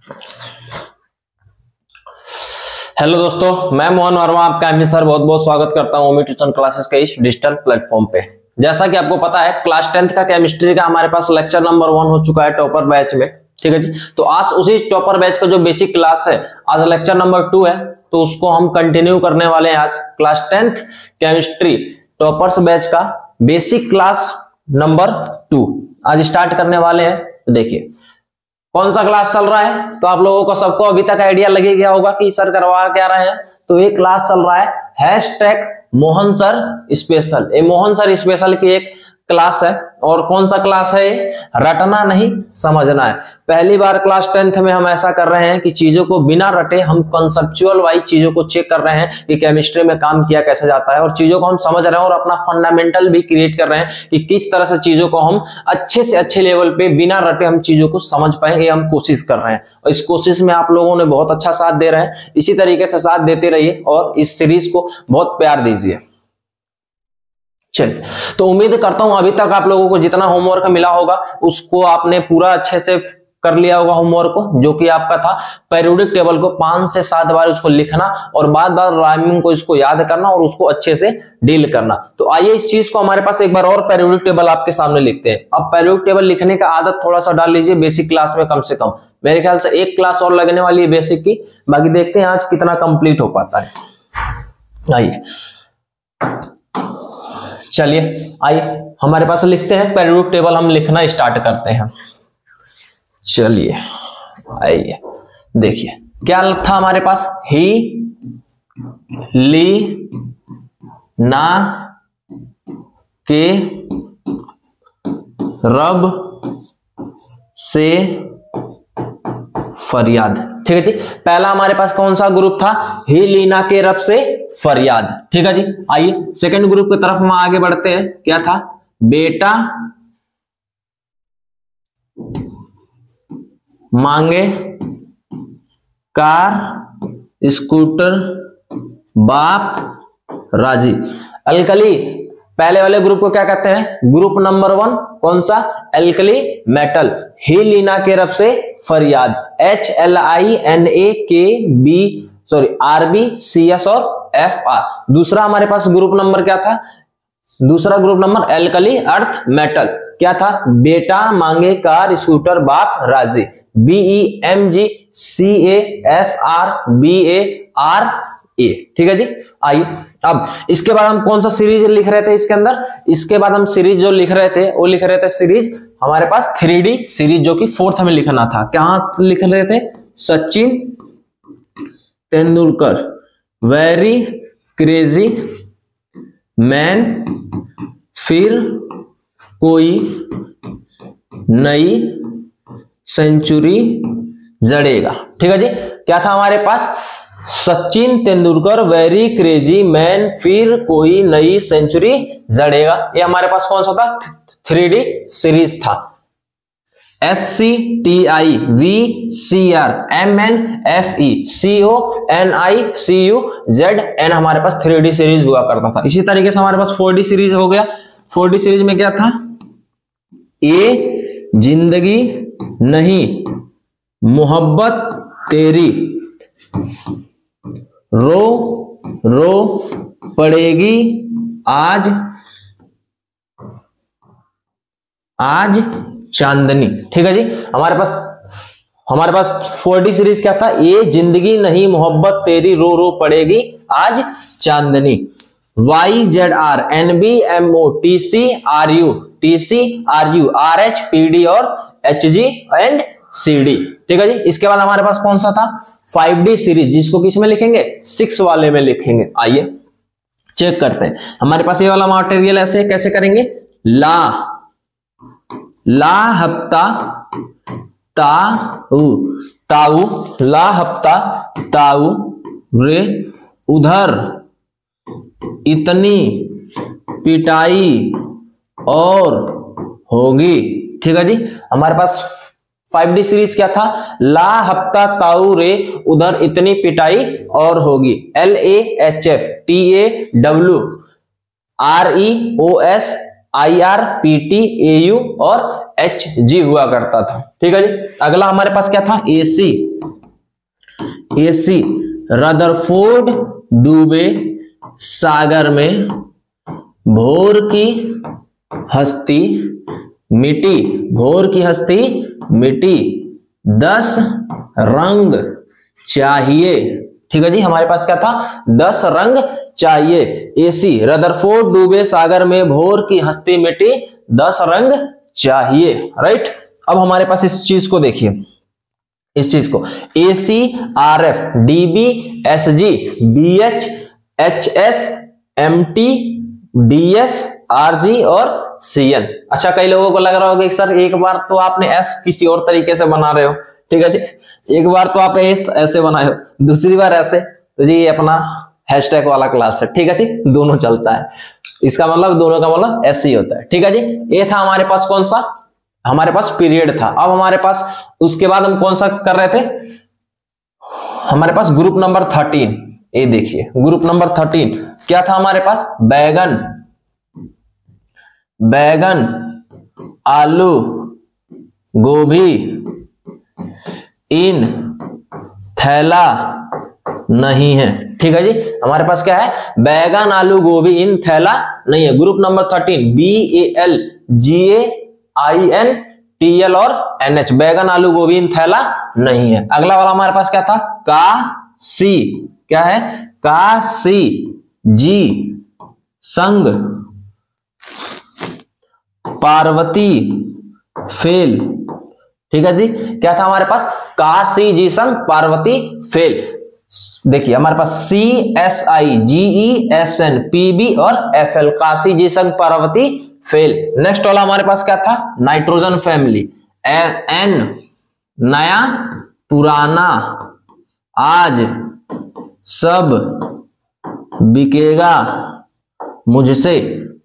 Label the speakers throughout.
Speaker 1: Hello दोस्तों, मैं मोहन वर्मा आपका एमई सर बहुत बहुत स्वागत करता हूं ओमी ट्यूशन क्लासेस के इस डिजिटल प्लेटफॉर्म पे। जैसा कि आपको पता है, क्लास 10th का केमिस्ट्री का हमारे पास लेक्चर नंबर 1 हो चुका है टॉपर बैच में। ठीक है जी, तो आज उसी टॉपर बैच का जो बेसिक क्लास है, आज लेक्चर नंबर 2 है, तो उसको हम कंटिन्यू करने वाले हैं। आज class 10th chemistry toppers batch का बेसिक क्लास नंबर 2 आज स्टार्ट करने वाले हैं। तो देखिए कौन सा क्लास चल रहा है, तो आप लोगों को सबको अभी तक आइडिया लगे गया होगा कि सर करवा क्या रहे हैं। तो ये क्लास चल रहा है #मोहन सर स्पेशल। ये मोहन सर स्पेशल की एक क्लास है। और कौन सा क्लास है ये? रटना नहीं समझना है। पहली बार क्लास 10th में हम ऐसा कर रहे हैं कि चीजों को बिना रटे हम कंसेप्चुअल वाइज चीजों को चेक कर रहे हैं कि केमिस्ट्री में काम किया कैसे जाता है, और चीजों को हम समझ रहे हैं और अपना फंडामेंटल भी क्रिएट कर रहे हैं कि किस तरह से चीजों को हम अच्छे से अच्छे लेवल पे बिना रटे हम चीजों को समझ पाए, ये हम कोशिश कर रहे हैं। और इस कोशिश में आप लोगों ने बहुत अच्छा साथ दे रहे हैं। इसी तरीके से साथ देते रहिए और इस सीरीज को बहुत प्यार दीजिए। चलिए, तो उम्मीद करता हूं अभी तक आप लोगों को जितना होमवर्क मिला होगा उसको आपने पूरा अच्छे से कर लिया होगा। होमवर्क को जो कि आपका था पीरियोडिक टेबल को 5 से 7 बार उसको लिखना और बार बार राइमिंग को इसको याद करना और उसको अच्छे से डील करना। तो आइए इस चीज को हमारे पास एक बार और पीरियोडिक टेबल आपके सामने लिखते हैं। अब पीरियोडिक टेबल लिखने का आदत थोड़ा सा डाल लीजिए बेसिक क्लास में। कम से कम मेरे ख्याल से एक क्लास और लगने वाली है बेसिक की, बाकी देखते हैं आज कितना कंप्लीट हो पाता है। आइए चलिए आइए हमारे पास लिखते हैं पीरियोडिक टेबल, हम लिखना स्टार्ट करते हैं। चलिए आइए देखिए क्या था हमारे पास, ही ली ना के रब से फरियाद। ठीक है जी, पहला हमारे पास कौन सा ग्रुप था? ही लीना के रब से फरियाद। ठीक है जी, आइए सेकंड ग्रुप की तरफ हम आगे बढ़ते हैं। क्या था? बेटा मांगे कार स्कूटर बाप राजी। अल्कली पहले वाले ग्रुप को क्या कहते हैं? ग्रुप नंबर 1 कौन सा? Alkali metal. ही लीना के रब से फरियाद, HLINAKBRBCS और FR। दूसरा हमारे पास ग्रुप नंबर क्या था? दूसरा group number alkali earth metal. क्या था? बेटा मांगे कार स्कूटर बाप राजी, BEMGCASRBARA। ठीक है जी, आइए अब इसके बाद हम कौन सा सीरीज लिख रहे थे इसके अंदर? इसके बाद हम सीरीज जो लिख रहे थे वो लिख रहे थे सीरीज हमारे पास 3D सीरीज, जो कि 4th में लिखना था। क्या लिख रहे थे? Sachin Tendulkar very crazy man, फिर कोई नई सेंचुरी जड़ेगा। ठीक है जी, क्या था हमारे पास? Sachin Tendulkar very crazy man, फिर कोई नई सेंचुरी जड़ेगा। ये हमारे पास कौन सा था? 3D सीरीज था। SCTIVCRMNFECONICUZN हमारे पास 3D सीरीज हुआ करता था। इसी तरीके से हमारे पास 4D सीरीज हो गया। 4D सीरीज में क्या था? ये जिंदगी नहीं मोहब्बत तेरी, रो रो पड़ेगी आज आज चांदनी। ठीक है जी, हमारे पास 4D सीरीज क्या था? ये जिंदगी नहीं मोहब्बत तेरी, रो रो पड़ेगी आज चांदनी। YZR NBMO TCRU RH PD और HG एंड CD। ठीक है जी, इसके बाद हमारे पास कौन सा था? 5D सीरीज, जिसको किस में लिखेंगे? 6 वाले में लिखेंगे। आइए चेक करते हैं। हमारे पास ये वाला मटेरियल ऐसे कैसे करेंगे? ला हफ्ता ताऊ ला हफ्ता ताऊ रे, उधर इतनी पिटाई और होगी। ठीक है जी, हमारे पास 5D सीरीज क्या था? ला हफ्ता ताऊ रे, उधर इतनी पिटाई और होगी। LAHF TAWREOSIRPTAU और Hg हुआ करता था। ठीक है जी। अगला हमारे पास क्या था, AC रदरफोर्ड डूबे सागर में भोर की हस्ती मिटी, भोर की हस्ती मिटी 10 रंग चाहिए। ठीक है जी। हमारे पास क्या था, 10 रंग चाहिए। एसी रदरफोर्ड डूबे सागर में भोर की हस्ती मिटी 10 रंग चाहिए। राइट। अब हमारे पास इस चीज को देखिए, इस चीज को AC RF DB SG BH HS MT DS RG और CN। अच्छा, कई लोगों को लग रहा होगा कि सर एक बार तो आपने S किसी और तरीके से बना रहे हो। ठीक है जी। एक बार तो आप S ऐसे बनाए हो, दूसरी बार ऐसे, तो जी ये अपना हैशटैग वाला क्लास है। ठीक है जी, दोनों चलता है। इसका मतलब दोनों का मतलब ऐसे ही होता है। ठीक है जी। ये था हमारे पास कौन सा, हमारे पास पीरियड था। अब हमारे पास उसके बाद हम कौन सा कर रहे थे, हमारे पास ग्रुप नंबर 13। ये देखिए ग्रुप नंबर 13 क्या था हमारे पास, बैगन, बैगन आलू गोभी इन थैला नहीं है। ठीक है जी। हमारे पास क्या है, बैगन आलू गोभी इन थैला नहीं है। Group number 13 BAL GAIN TL और NH, बैगन आलू गोभी इन थैला नहीं है। अगला वाला हमारे पास क्या था, काशी, क्या है, काशी जी संग पार्वती फेल। ठीक है जी। क्या था हमारे पास, काशी जी संग पार्वती फेल। देखिए हमारे पास CSIGESN PB और FL, काशी जी संग पार्वती फेल। नेक्स्ट वाला हमारे पास क्या था, नाइट्रोजन फैमिली, N नया पुराना आज सब बिकेगा मुझसे।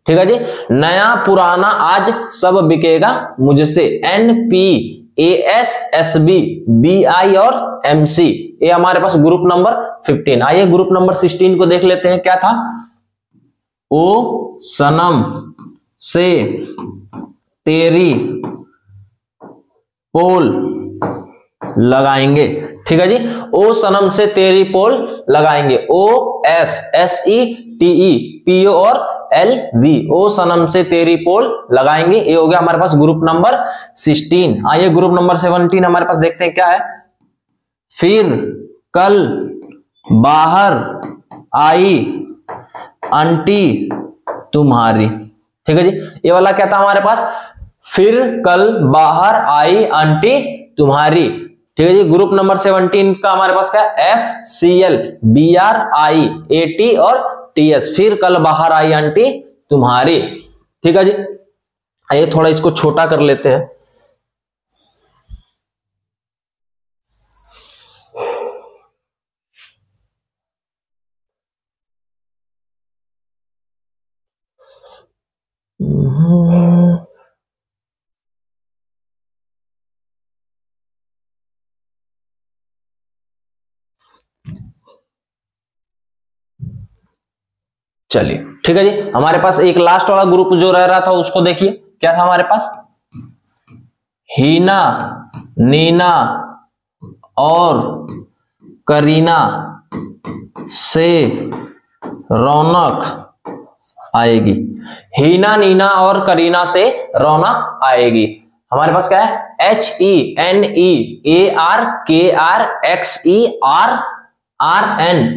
Speaker 1: ठीक है जी। नया पुराना आज सब बिकेगा मुझसे। NPASSB BI और MC, ये हमारे पास ग्रुप नंबर 15। आइए ग्रुप नंबर 16 को देख लेते हैं। क्या था, ओ सनम से तेरी पोल लगाएंगे। ठीक है जी। ओ सनम से तेरी पोल लगाएंगे। OSSETEPO और LV, ओ सनम से तेरी पोल लगाएंगे। ये हो गया हमारे पास ग्रुप नंबर 16। आइए ग्रुप नंबर 17 हमारे पास देखते हैं क्या है, फिर कल बाहर आई आंटी तुम्हारी। ठीक है जी। ये वाला क्या था हमारे पास, फिर कल बाहर आई आंटी तुम्हारी। ठीक है जी। ग्रुप नंबर 17 का हमारे पास क्या है, FCL BRIAT और TS, फिर कल बाहर आई आंटी तुम्हारी। ठीक है जी। आइए थोड़ा इसको छोटा कर लेते हैं। चलिए ठीक है जी। हमारे पास एक लास्ट वाला ग्रुप जो रह रहा था उसको देखिए, क्या था हमारे पास, हीना नीना और करीना से रौनक आएगी। हीना नीना और करीना से रौनक आएगी। हमारे पास क्या है, HENEARKRXERRN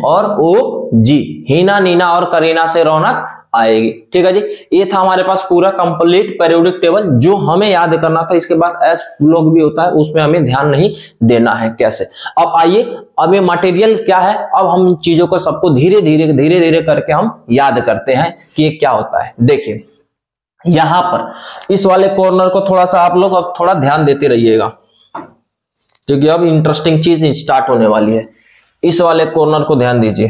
Speaker 1: और OG, हीना नीना और करीना से रौनक आएगी। ठीक है जी। ये था हमारे पास पूरा कंप्लीट पीरियोडिक टेबल जो हमें याद करना था। इसके बाद एज लोग भी होता है, उसमें हमें ध्यान नहीं देना है कैसे। अब आइए, अब ये मटेरियल क्या है, अब हम इन चीजों को सबको धीरे धीरे करके हम याद करते हैं कि ये क्या होता है। देखिए यहां पर इस वाले कॉर्नर को थोड़ा सा आप लोग अब थोड़ा ध्यान देते रहिएगा, क्योंकि अब इंटरेस्टिंग चीज स्टार्ट होने वाली है। इस वाले कॉर्नर को ध्यान दीजिए।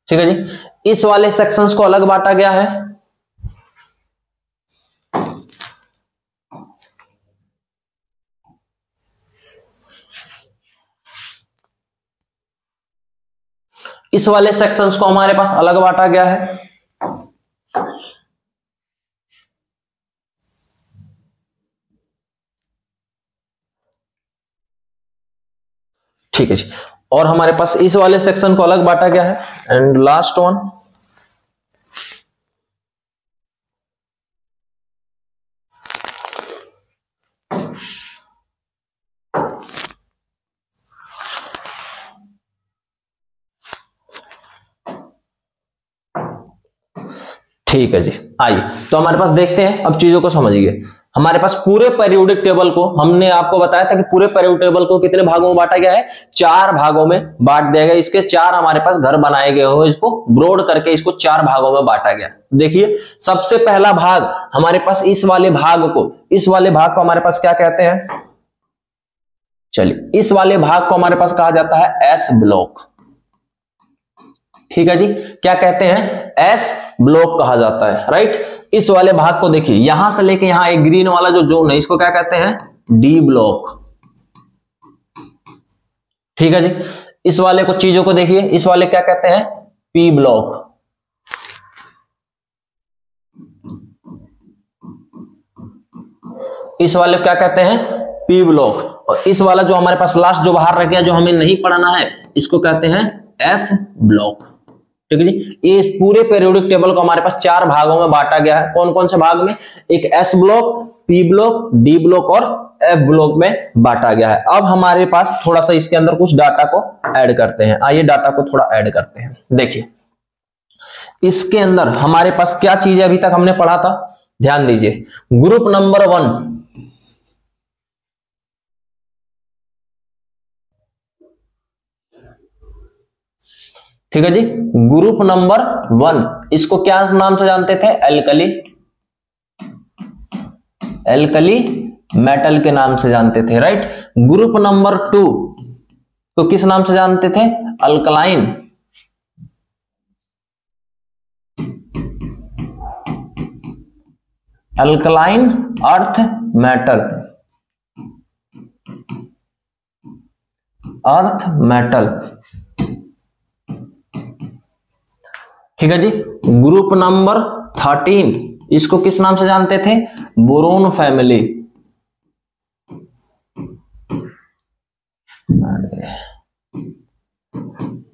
Speaker 1: ठीक है जी। इस वाले सेक्शंस को अलग बांटा गया है। इस वाले सेक्शंस को हमारे पास अलग बांटा गया है। ठीक है जी। और हमारे पास इस वाले सेक्शन को अलग बांटा गया है। एंड लास्ट वन, ठीक है जी। आइए तो हमारे पास देखते हैं, अब चीजों को समझिए। हमारे पास पूरे पीरियोडिक टेबल को हमने आपको बताया था कि पूरे पीरियोडिक टेबल को कितने भागों में बांटा गया है, 4 भागों में बांट दिया गया। इसके 4 हमारे पास घर बनाए गए हो, इसको ब्रॉड करके इसको 4 भागों में बांटा गया। देखिए सबसे पहला भाग हमारे पास इस वाले भाग को हमारे पास क्या कहते हैं, चलिए इस वाले भाग को हमारे पास कहा जाता है एस ब्लॉक। ठीक है जी, क्या कहते हैं, एस ब्लॉक कहा जाता है, राइट। इस वाले भाग को देखिए, यहां से लेके यहां एक ग्रीन वाला जो जोन है इसको क्या कहते हैं, डी ब्लॉक। ठीक है जी। इस वाले को चीजों को देखिए, इस वाले क्या कहते हैं, पी ब्लॉक। इस वाले क्या कहते हैं, पी ब्लॉक। और इस वाला जो हमारे पास लास्ट जो बाहर रह गया, जो हमें नहीं पढ़ाना है, इसको कहते हैं एफ ब्लॉक। ठीक है जी। ये पूरे पीरियोडिक टेबल को हमारे पास 4 भागों में बांटा गया है। कौन कौन से भाग में, एक S block, P block, D block और एफ ब्लॉक में बांटा गया है। अब हमारे पास थोड़ा सा इसके अंदर कुछ डाटा को ऐड करते हैं। आइए डाटा को थोड़ा ऐड करते हैं। देखिए इसके अंदर हमारे पास क्या चीज है, अभी तक हमने पढ़ा था, ध्यान दीजिए। ग्रुप नंबर 1, ठीक है जी, ग्रुप नंबर 1 इसको क्या नाम से जानते थे, एल्कली मेटल के नाम से जानते थे, राइट। ग्रुप नंबर 2 तो किस नाम से जानते थे, अल्कलाइन अर्थ मेटल। ठीक है जी। ग्रुप नंबर 13 इसको किस नाम से जानते थे, boron family.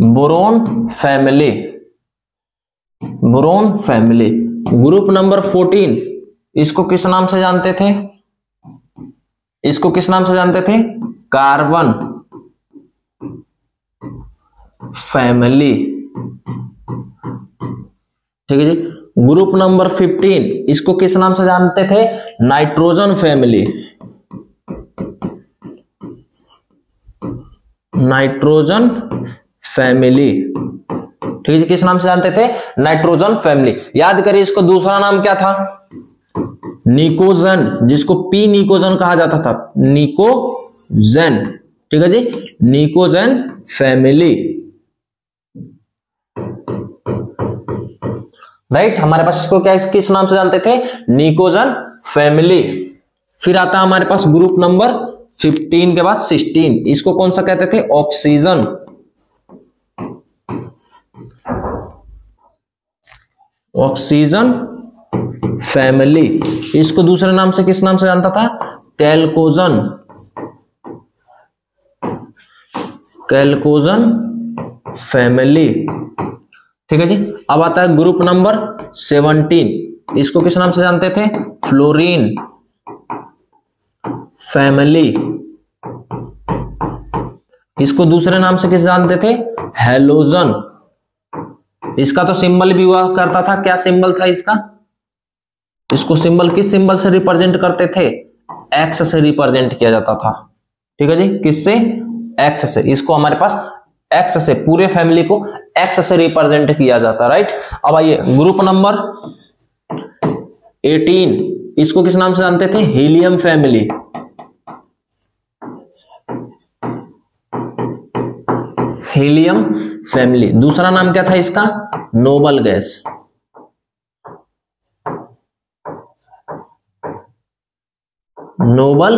Speaker 1: Boron family. Group number 14 इसको किस नाम से जानते थे, कार्बन फैमिली। ठीक है जी। ग्रुप नंबर 15 इसको किस नाम से जानते थे, नाइट्रोजन फैमिली। ठीक है जी, किस नाम से जानते थे, नाइट्रोजन फैमिली। याद करिए इसको दूसरा नाम क्या था, निकोजन, जिसको पी निकोजन कहा जाता था, निकोजन। ठीक है जी, निकोजन फैमिली, राइट। हमारे पास इसको क्या किस नाम से जानते थे, निकोजन फैमिली। फिर आता है हमारे पास ग्रुप नंबर 15 के बाद 16, इसको कौन सा कहते थे, ऑक्सीजन फैमिली। इसको दूसरे नाम से किस नाम से जानता था, कैल्कोजन फैमिली। ठीक है जी। अब आता है ग्रुप नंबर 17, इसको किस नाम से जानते थे, फ्लोरीन फैमिली। इसको दूसरे नाम से किस जानते थे, हेलोजन। इसका तो सिंबल भी हुआ करता था, क्या सिंबल था इसका, इसको सिंबल किस सिंबल से रिप्रेजेंट करते थे, एक्स से रिप्रेजेंट किया जाता था। ठीक है जी, किससे, एक्स से। इसको हमारे पास एक्स से, पूरे फैमिली को एक्स से रिप्रेजेंट किया जाता, राइट। अब आइए ग्रुप नंबर 18, इसको किस नाम से जानते थे, हीलियम फैमिली। Helium family. दूसरा नाम क्या था इसका, नोबल गैस। Nobel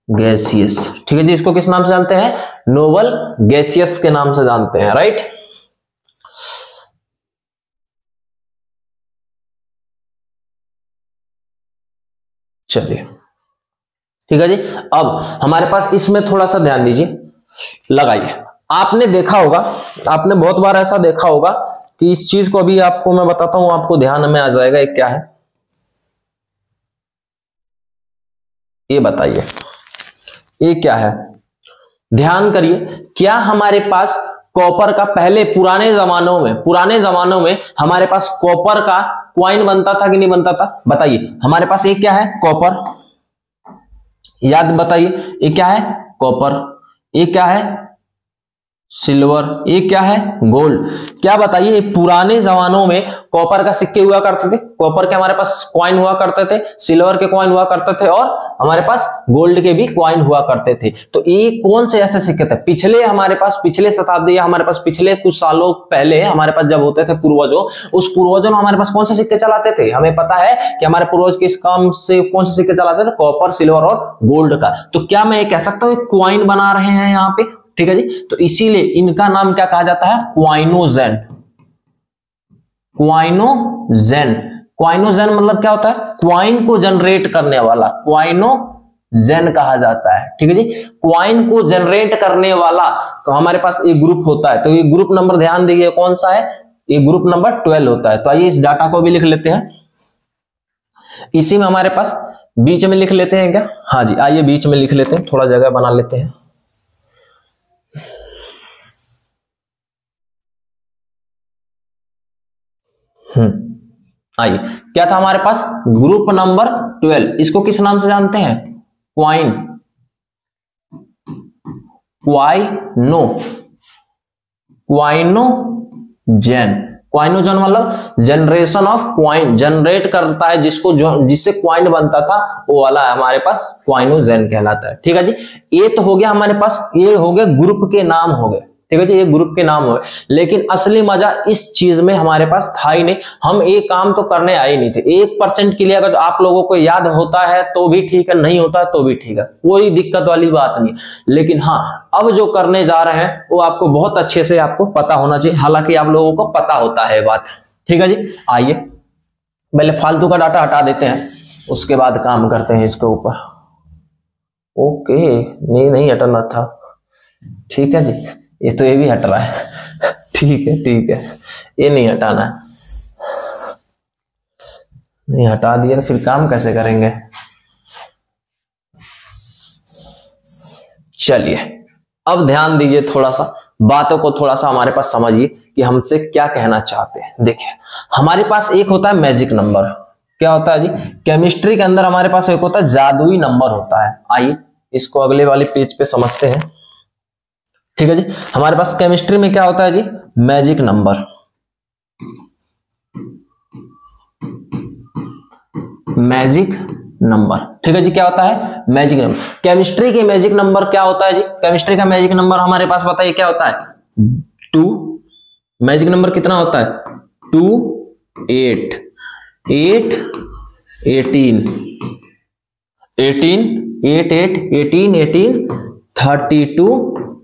Speaker 1: gaseous. ठीक है जी, इसको किस नाम से जानते हैं, नोबल गैसियस के नाम से जानते हैं, राइट। चलिए ठीक है जी। अब हमारे पास इसमें थोड़ा सा ध्यान दीजिए, लगाइए। आपने देखा होगा, आपने बहुत बार ऐसा देखा होगा कि इस चीज को अभी आपको मैं बताता हूं, आपको ध्यान में आ जाएगा। ये क्या है, ये बताइए, ये क्या है? ध्यान करिए, क्या हमारे पास कॉपर का पहले पुराने जमानों में हमारे पास कॉपर का क्वाइन बनता था कि नहीं बनता था? बताइए। हमारे पास एक क्या है? कॉपर। याद बताइए, ये क्या है? कॉपर। ये क्या है? सिल्वर। ये क्या है? गोल्ड। क्या बताइए, ये पुराने जमानों में कॉपर का सिक्के हुआ करते थे, कॉपर के हमारे पास कॉइन हुआ करते थे, सिल्वर के कॉइन हुआ करते थे और हमारे पास गोल्ड के भी कॉइन हुआ करते थे। तो ये कौन से ऐसे सिक्के थे? पिछले हमारे पास पिछले शताब्दी या हमारे पास पिछले कुछ सालों पहले हमारे पास जब होते थे पूर्वजों, उस पूर्वजों ने हमारे पास कौन से सिक्के चलाते थे? हमें पता है कि हमारे पूर्वज किस काम से कौन से सिक्के चलाते थे? कॉपर, सिल्वर और गोल्ड का। तो क्या मैं ये कह सकता हूं क्वाइन बना रहे हैं यहाँ पे? ठीक है जी। तो इसीलिए इनका नाम क्या कहा जाता है? क्वाइनोजेन। क्वाइनोजेन। क्वाइनोजेन मतलब क्या होता है? क्वाइन को जनरेट करने वाला, क्वाइनोजेन कहा जाता है। ठीक है जी। क्वाइन को जनरेट करने वाला तो हमारे पास एक ग्रुप होता है, तो ये ग्रुप नंबर ध्यान दीजिए कौन सा है? ये ग्रुप नंबर 12 होता है। तो आइए इस डाटा को भी लिख लेते हैं। इसी में हमारे पास बीच में लिख लेते हैं क्या? हाँ जी, आइए बीच में लिख लेते हैं, थोड़ा जगह बना लेते हैं। आइए, क्या था हमारे पास? Group number 12। इसको किस नाम से जानते हैं? क्वाइन, क्वाइनो, क्वाइनोजेन। क्वाइनोजेन मतलब जनरेशन ऑफ क्वाइन, जनरेट करता है जिसको जिससे क्वाइन बनता था, वो वाला हमारे पास क्वाइनोजेन कहलाता है। ठीक है जी। ये तो हो गया हमारे पास, ये हो गए ग्रुप के नाम हो गए। ठीक है जी, ये ग्रुप के नाम हो गए। लेकिन असली मजा इस चीज में हमारे पास था ही नहीं, हम एक काम तो करने आए नहीं थे। 1% के लिए अगर आप लोगों को याद होता है तो भी ठीक है, नहीं होता है तो भी ठीक है, कोई दिक्कत वाली बात नहीं। लेकिन हाँ, अब जो करने जा रहे हैं वो आपको बहुत अच्छे से आपको पता होना चाहिए, हालांकि आप लोगों को पता होता है बात। ठीक है जी। आइए पहले फालतू का डाटा हटा देते हैं, उसके बाद काम करते हैं इसके ऊपर। ओके, नहीं हटाना था। ठीक है जी, ये तो ये भी हट रहा है। ठीक है, ये नहीं हटाना है। नहीं हटा दिया तो फिर काम कैसे करेंगे? चलिए अब ध्यान दीजिए, थोड़ा सा बातों को थोड़ा सा हमारे पास समझिए कि हमसे क्या कहना चाहते हैं। देखिए, हमारे पास एक होता है मैजिक नंबर। क्या होता है जी? केमिस्ट्री के अंदर हमारे पास एक होता है जादुई नंबर होता है। आइए इसको अगले वाले पेज पे समझते हैं। ठीक है जी। हमारे पास केमिस्ट्री में क्या होता है जी? Magic number. मैजिक नंबर, ठीक है जी। क्या होता है? Magic number. केमिस्ट्री के मैजिक नंबर क्या होता है जी? केमिस्ट्री का मैजिक नंबर हमारे पास बताइए क्या होता है? 2। मैजिक नंबर कितना होता है? 2, 8, 8, 18, 18, 8, 8, 18, 18, 32,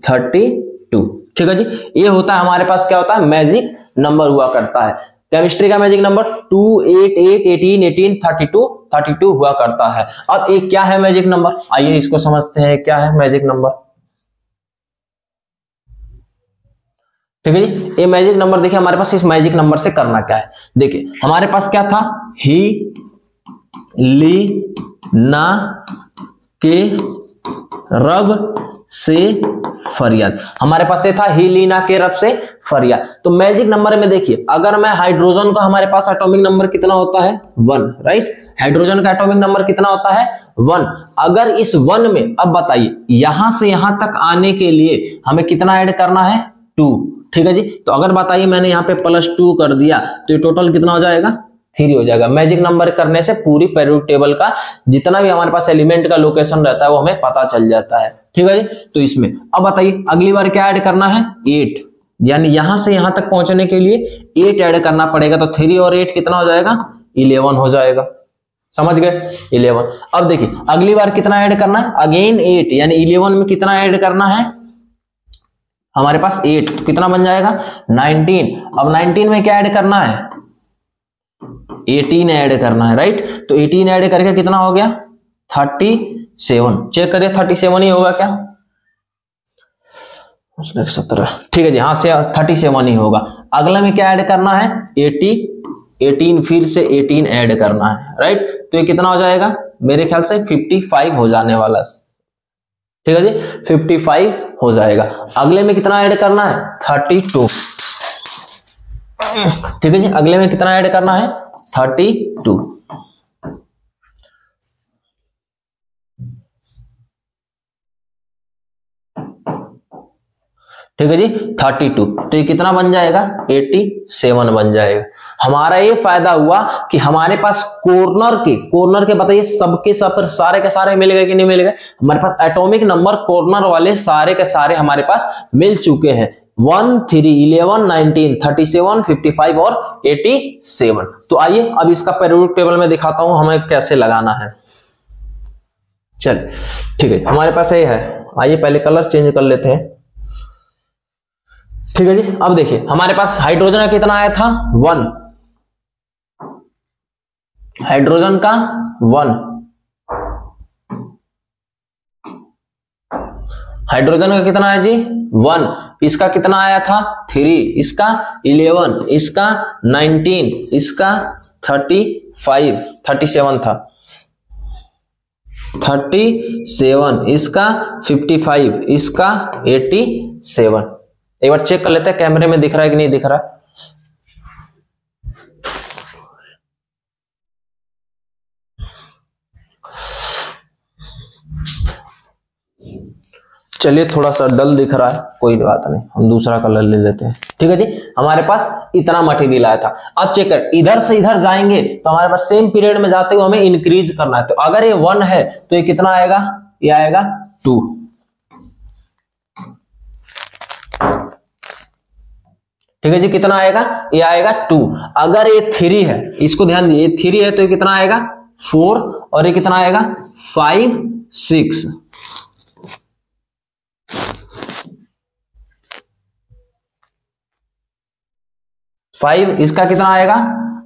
Speaker 1: 32। ठीक है जी। ये होता है हमारे पास क्या होता है? मैजिक नंबर हुआ करता है। केमिस्ट्री का मैजिक नंबर 2, 8, 8, 18, 18, 32, 32 हुआ करता है। अब एक क्या है मैजिक नंबर? आइए इसको समझते हैं, क्या है मैजिक नंबर। ठीक है जी। ये मैजिक नंबर देखिए हमारे पास, इस मैजिक नंबर से करना क्या है? देखिए हमारे पास क्या था? ही, ली, ना, के, रब से फरियाद। हमारे पास ये था ही, ली, ना, के, रब से फरियाद। तो मैजिक नंबर में देखिए, अगर मैं हाइड्रोजन का, हमारे पास एटॉमिक नंबर कितना होता है? 1, राइट। हाइड्रोजन का एटॉमिक नंबर कितना होता है? 1। अगर इस 1 में, अब बताइए, यहां से यहां तक आने के लिए हमें कितना ऐड करना है? 2। ठीक है जी। तो अगर बताइए मैंने यहाँ पे +2 कर दिया तो ये टोटल कितना हो जाएगा? 3 हो जाएगा। मैजिक नंबर करने से पूरी पेरियोडिक टेबल का जितना भी हमारे पास एलिमेंट का लोकेशन रहता है वो हमें पता चल जाता है। ठीक है जी। तो इसमें अब बताइए अगली बार क्या ऐड करना है? 8, यानी यहां से यहां तक पहुंचने के लिए 8 ऐड करना पड़ेगा। तो 3 और 8 कितना हो जाएगा? 11 हो जाएगा। समझ गए? 11। अब देखिए अगली बार कितना ऐड करना है? अगेन 8, यानी 11 में कितना ऐड करना है हमारे पास? 8। तो कितना बन जाएगा? 19। अब 19 में क्या ऐड करना है? 18 ऐड करना है, राइट। तो 18 ऐड करके कितना हो गया? 37। चेक करिए 37 ही होगा क्या? 17, ठीक है जी, हाँ से 37 ही होगा। अगले में क्या ऐड करना है, 18, फिर से 18 ऐड करना है, राइट। तो ये कितना हो जाएगा, मेरे ख्याल से 55 हो जाने वाला, ठीक है जी, 55 हो जाएगा। अगले में कितना ऐड करना है, 32, ठीक है जी, अगले में कितना ऐड करना है, 32, ठीक है जी, 32। तो ये कितना बन जाएगा, 87 बन जाएगा। हमारा ये फायदा हुआ कि हमारे पास कॉर्नर के बताइए सबके सब सारे के सारे मिल गए कि नहीं मिल गए, हमारे पास एटॉमिक नंबर कॉर्नर वाले सारे के सारे हमारे पास मिल चुके हैं, 1, 3, 11, 19, 37, 55 और 87। तो आइए अब इसका पीरियोडिक टेबल में दिखाता हूं हमें कैसे लगाना है। चल ठीक है, हमारे पास ये है, आइए पहले कलर चेंज कर लेते हैं, ठीक है जी। अब देखिए हमारे पास हाइड्रोजन का कितना आया था, 1, हाइड्रोजन का 1, हाइड्रोजन का कितना है जी, 1, इसका कितना आया था, 3, इसका 11, इसका 19, इसका 35, 37 था, 37, इसका 55, इसका 87। एक बार चेक कर लेते हैं कैमरे में दिख रहा है कि नहीं दिख रहा है। चलिए थोड़ा सा डल दिख रहा है, कोई बात नहीं, हम दूसरा कलर ले लेते हैं, ठीक है जी। हमारे पास इतना मटेरियल आया था। अब चेक कर, इधर से इधर जाएंगे तो हमारे पास सेम पीरियड में जाते हुए हमें इंक्रीज करना है। तो अगर ये 1 है तो ये कितना आएगा, ये आएगा 2, ठीक है जी, कितना आएगा, ये आएगा 2। अगर ये 3 है, इसको ध्यान दिए, ये 3 है तो ये कितना आएगा 4, और ये कितना आएगा 5, 6, इसका कितना आएगा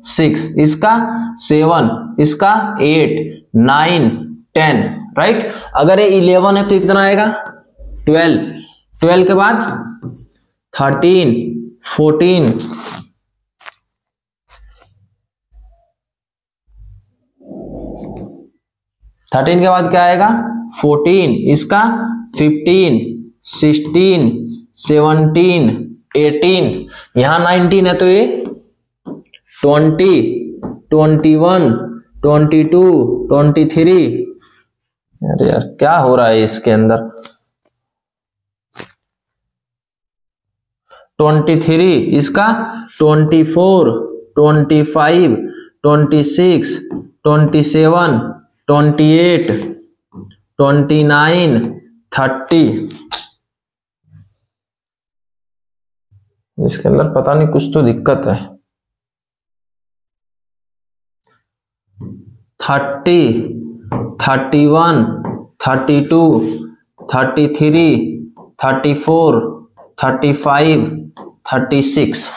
Speaker 1: 6, इसका 7, इसका 8, 9, 10, राइट। अगर ये 11 है तो कितना आएगा 12 के बाद 13, 14, 13 के बाद क्या आएगा 14, इसका 15, 16, 17, 18, यहां 19 है तो ये 20, 21, 22, 23। अरे यार क्या हो रहा है इसके अंदर, 23, इसका 24, 25, 26, 27, 28, 29, 30। इसके अंदर पता नहीं कुछ तो दिक्कत है। 30, 31, 32, 33, 34, 35, 36।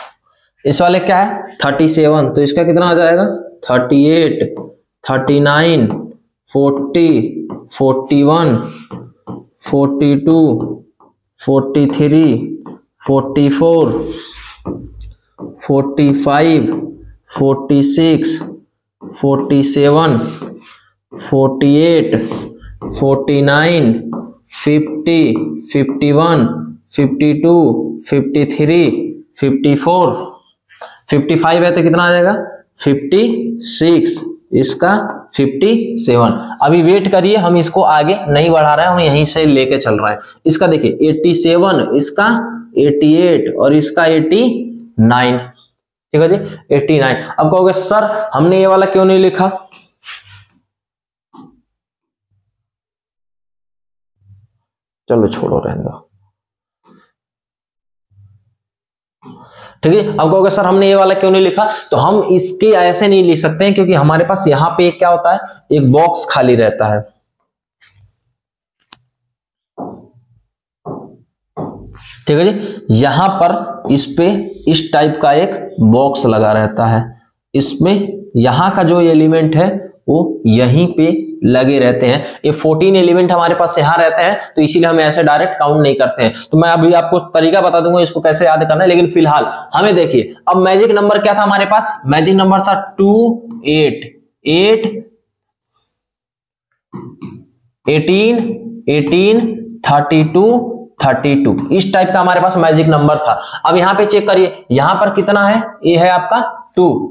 Speaker 1: इस वाले क्या है 37, तो इसका कितना आ जाएगा 38, 39, 40, 41, 42, 43, 44, 45, 46, 47, 48, 49, 50, 51, 52, 53, 54, 55 है तो कितना आ जाएगा 56, इसका 57। अभी वेट करिए, हम इसको आगे नहीं बढ़ा रहे हैं, हम यहीं से लेके चल रहे हैं। इसका देखिए 87, इसका 88 और इसका 89, ठीक है जी 89। अब कहोगे सर हमने ये वाला क्यों नहीं लिखा, चलो छोड़ो रहने दो, ठीक है। अब कहोगे सर हमने ये वाला क्यों नहीं लिखा, तो हम इसके ऐसे नहीं लिख सकते हैं क्योंकि हमारे पास यहां पे क्या होता है, एक बॉक्स खाली रहता है, ठीक है जी। यहां पर इस पे इस टाइप का एक बॉक्स लगा रहता है, इसमें यहां का जो एलिमेंट है वो यहीं पे लगे रहते हैं। ये 14 एलिमेंट हमारे पास यहाँ रहते हैं, तो इसीलिए हम ऐसे डायरेक्ट काउंट नहीं करते हैं। तो मैं अभी आपको तरीका बता दूंगा इसको कैसे याद करना है, लेकिन फिलहाल हमें देखिए अब मैजिक नंबर क्या था हमारे पास, मैजिक नंबर था 2, 8, 8, 18, 18, 32, 32, इस टाइप का हमारे पास मैजिक नंबर था। अब यहाँ पे चेक करिए, यहां पर कितना है, ये है आपका 2,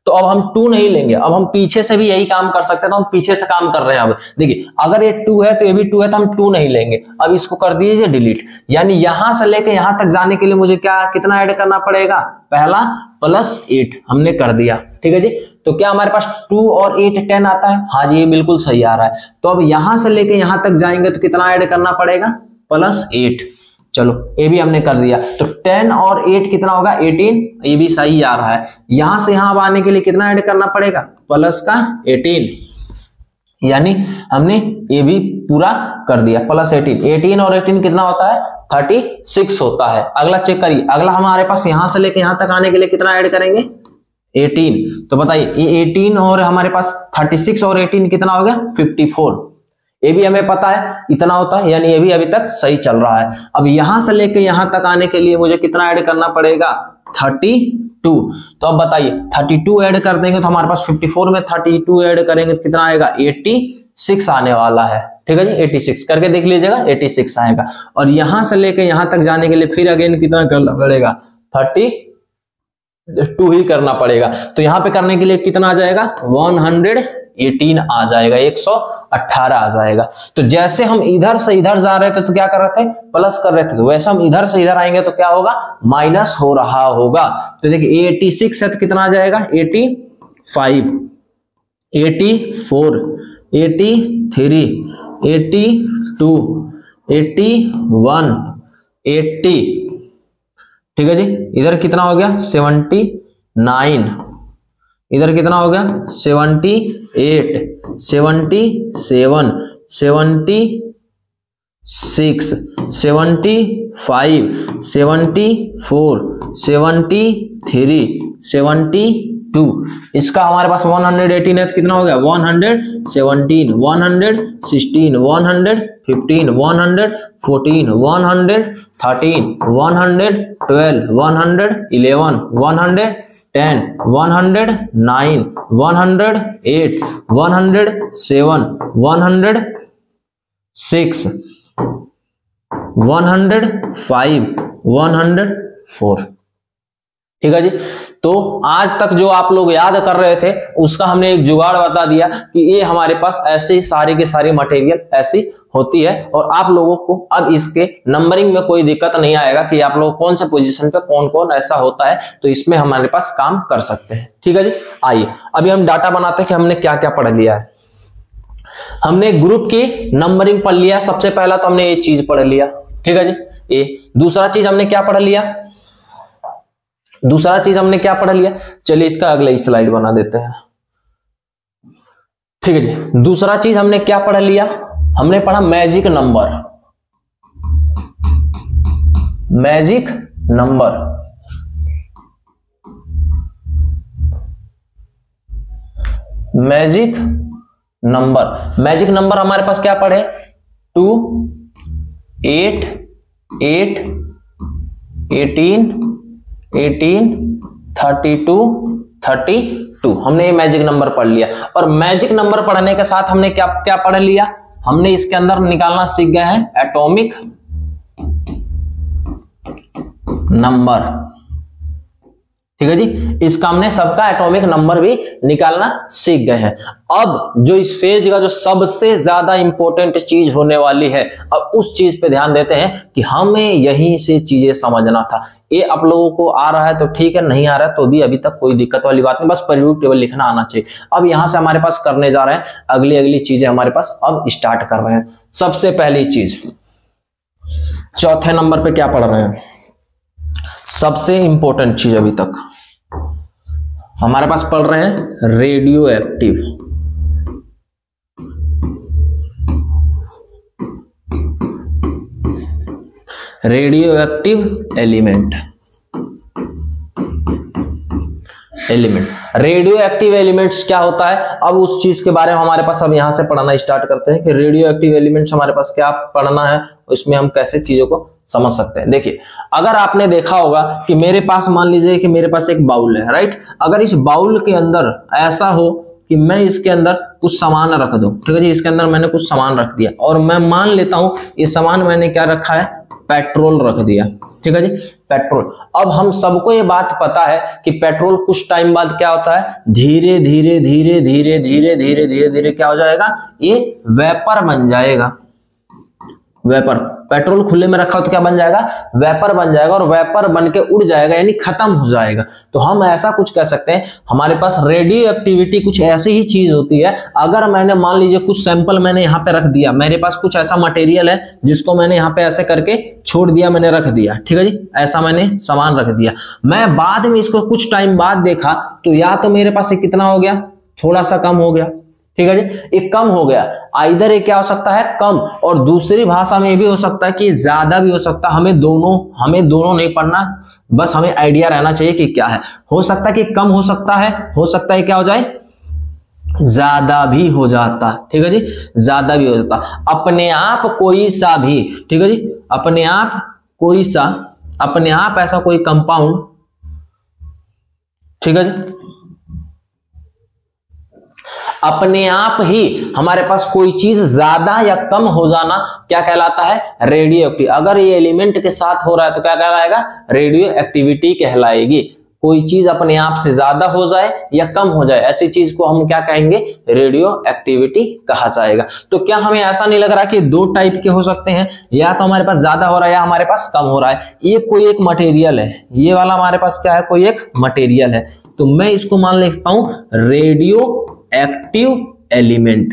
Speaker 1: तो अब हम 2 नहीं लेंगे, अब हम पीछे से भी यही काम कर सकते हैं, तो हम पीछे से काम कर रहे हैं। अब देखिए अगर ये 2 है तो ये भी 2 है, तो हम 2 नहीं लेंगे। अब इसको कर दीजिए डिलीट, यानी यहां से लेके यहां तक जाने के लिए मुझे क्या कितना ऐड करना पड़ेगा, पहला +8 हमने कर दिया, ठीक है जी। तो क्या हमारे पास 2 और 8 10 आता है, हाँ जी ये बिल्कुल सही आ रहा है। तो अब यहां से लेके यहां तक जाएंगे तो कितना ऐड करना पड़ेगा, +8, चलो ये भी हमने कर दिया। तो 10 और 8 कितना होगा, 18, ये भी सही आ रहा है। यहां से यहां आने के लिए कितना ऐड करना पड़ेगा, +18, यानी हमने ये भी पूरा कर दिया, +18, 18 और 18 कितना होता है, 36 होता है। अगला चेक करिए, अगला हमारे पास यहां से लेके यहां तक आने के लिए कितना ऐड करेंगे, 18, तो बताइए ये 18 और हमारे पास 36 और 18 कितना हो गया, 54, ये भी हमें पता है इतना होता है, यानी ये भी अभी तक सही चल रहा है। अब यहां से लेके यहां तक आने के लिए मुझे कितना ऐड करना पड़ेगा, 32, तो अब बताइए 32 ऐड कर देंगे तो हमारे पास 54 में 32 ऐड करेंगे तो कितना आएगा, 86 आने वाला है, ठीक है जी। 86 करके देख लीजिएगा, 86 आएगा। और यहां से लेके यहां तक जाने के लिए फिर अगेन कितना करना पड़ेगा, 32 ही करना पड़ेगा। तो यहां पे करने के लिए कितना आ जाएगा, 118 आ जाएगा, 118 आ जाएगा। तो जैसे हम इधर से इधर जा रहे थे तो क्या कर रहे थे, प्लस कर रहे थे, तो वैसे हम इधर से इधर आएंगे तो क्या होगा, माइनस हो रहा होगा। तो देखिए 86 है तो कितना आ जाएगा, 85, 84, 83, 82, 81, 80, ठीक है जी। इधर कितना हो गया, 79, इधर कितना हो गया, 78, 77, 76, 75, 74, 73, 72, इसका हमारे पास 118 है तो कितना हो गया, 117, 116, 115, 114, 113, 112, 111, 110, 109, 108, 107, 106, 105, 104, ठीक है जी। तो आज तक जो आप लोग याद कर रहे थे उसका हमने एक जुगाड़ बता दिया कि ये हमारे पास ऐसे ही सारे के सारे मटेरियल ऐसी होती है, और आप लोगों को अब इसके नंबरिंग में कोई दिक्कत नहीं आएगा कि आप लोग कौन से पोजीशन पे कौन कौन ऐसा होता है, तो इसमें हमारे पास काम कर सकते हैं, ठीक है जी। आइए अभी हम डाटा बनाते हैं कि हमने क्या क्या पढ़ लिया है। हमने ग्रुप की नंबरिंग पढ़ लिया, सबसे पहला तो हमने ये चीज पढ़ लिया, ठीक है जी। ये दूसरा चीज हमने क्या पढ़ लिया, दूसरा चीज हमने क्या पढ़ लिया, चलिए इसका अगला स्लाइड बना देते हैं, ठीक है जी। दूसरा चीज हमने क्या पढ़ लिया, हमने पढ़ा magic number, magic number, magic number, magic number हमारे पास क्या पढ़े, 2, 8, 8, 18, 18, 32, 32, हमने ये मैजिक नंबर पढ़ लिया। और मैजिक नंबर पढ़ने के साथ हमने क्या क्या पढ़ लिया, हमने इसके अंदर निकालना सीख गए हैं एटॉमिक नंबर, ठीक है जी। इसका हमने सबका एटॉमिक नंबर भी निकालना सीख गए हैं। अब जो इस फेज का जो सबसे ज्यादा इंपॉर्टेंट चीज होने वाली है, अब उस चीज पे ध्यान देते हैं कि हमें यहीं से चीजें समझना था। ये आप लोगों को आ रहा है तो ठीक है, नहीं आ रहा है तो भी अभी तक कोई दिक्कत वाली बात नहीं, बस पीरियोडिक टेबल लिखना आना चाहिए। अब यहां से हमारे पास करने जा रहे हैं अगली चीजें, हमारे पास अब स्टार्ट कर रहे हैं। सबसे पहली चीज चौथे नंबर पे क्या पढ़ रहे हैं, सबसे इंपॉर्टेंट चीज अभी तक हमारे पास पढ़ रहे हैं radio active, radio active element, radio active elements क्या होता है, अब उस चीज के बारे में हमारे पास अब यहां से पढ़ना स्टार्ट करते हैं कि रेडियो एक्टिव एलिमेंट्स हमारे पास क्या पढ़ना है, उसमें हम कैसे चीजों को समझ सकते हैं। देखिए, अगर आपने देखा होगा कि मेरे पास, मान लीजिए कि मेरे पास एक बाउल है, राइट। अगर इस बाउल के अंदर ऐसा हो कि मैं इसके अंदर कुछ सामान रख दूं, ठीक है जी, इसके अंदर मैंने कुछ सामान रख दिया और मैं मान लेता हूं ये सामान मैंने क्या रखा है, पेट्रोल रख दिया, ठीक है जी, पेट्रोल। अब हम सबको ये बात पता है कि पेट्रोल कुछ टाइम बाद क्या होता है, धीरे धीरे धीरे धीरे धीरे धीरे धीरे धीरे क्या हो जाएगा, ये वेपर बन जाएगा। वेपर, पेट्रोल खुले में रखा हो तो क्या बन जाएगा, वेपर बन जाएगा, और वेपर बन के उड़ जाएगा, यानी खत्म हो जाएगा। तो हम ऐसा कुछ कह सकते हैं, हमारे पास रेडियो एक्टिविटी कुछ ऐसी ही चीज होती है। अगर मैंने मान लीजिए कुछ सैंपल मैंने यहाँ पे रख दिया, मेरे पास कुछ ऐसा मटेरियल है जिसको मैंने यहाँ पे ऐसे करके छोड़ दिया, मैंने रख दिया, ठीक है जी, ऐसा मैंने सामान रख दिया। मैं बाद में इसको कुछ टाइम बाद देखा तो या तो मेरे पास ये कितना हो गया, थोड़ा सा कम हो गया, ठीक है जी, एक कम हो गया। आइदर ये क्या हो सकता है, कम, और दूसरी भाषा में ये भी हो सकता है कि ज्यादा भी हो सकता है। हमें दोनों नहीं पढ़ना, बस हमें आइडिया रहना चाहिए कि क्या है। हो सकता है कि कम हो सकता है क्या हो जाए, ज्यादा भी हो जाता, ठीक है जी, ज्यादा भी हो जाता। अपने आप कोई सा भी, ठीक है जी, अपने आप ऐसा कोई कंपाउंड, ठीक है जी, अपने आप ही हमारे पास कोई चीज ज्यादा या कम हो जाना क्या कहलाता है, रेडियो एक्टिव। अगर ये एलिमेंट के साथ हो रहा है तो क्या कहलाएगा, रेडियो एक्टिविटी कहलाएगी। कोई चीज अपने आप से ज्यादा हो जाए या कम हो जाए, ऐसी चीज को हम क्या कहेंगे, रेडियो एक्टिविटी कहा जाएगा। तो क्या हमें ऐसा नहीं लग रहा कि दो टाइप के हो सकते हैं, या तो हमारे पास ज्यादा हो रहा है या हमारे पास कम हो रहा है। ये कोई एक मटेरियल है, ये वाला हमारे पास क्या है, कोई एक मटेरियल है, तो मैं इसको मान लेता हूं रेडियो एक्टिव एलिमेंट।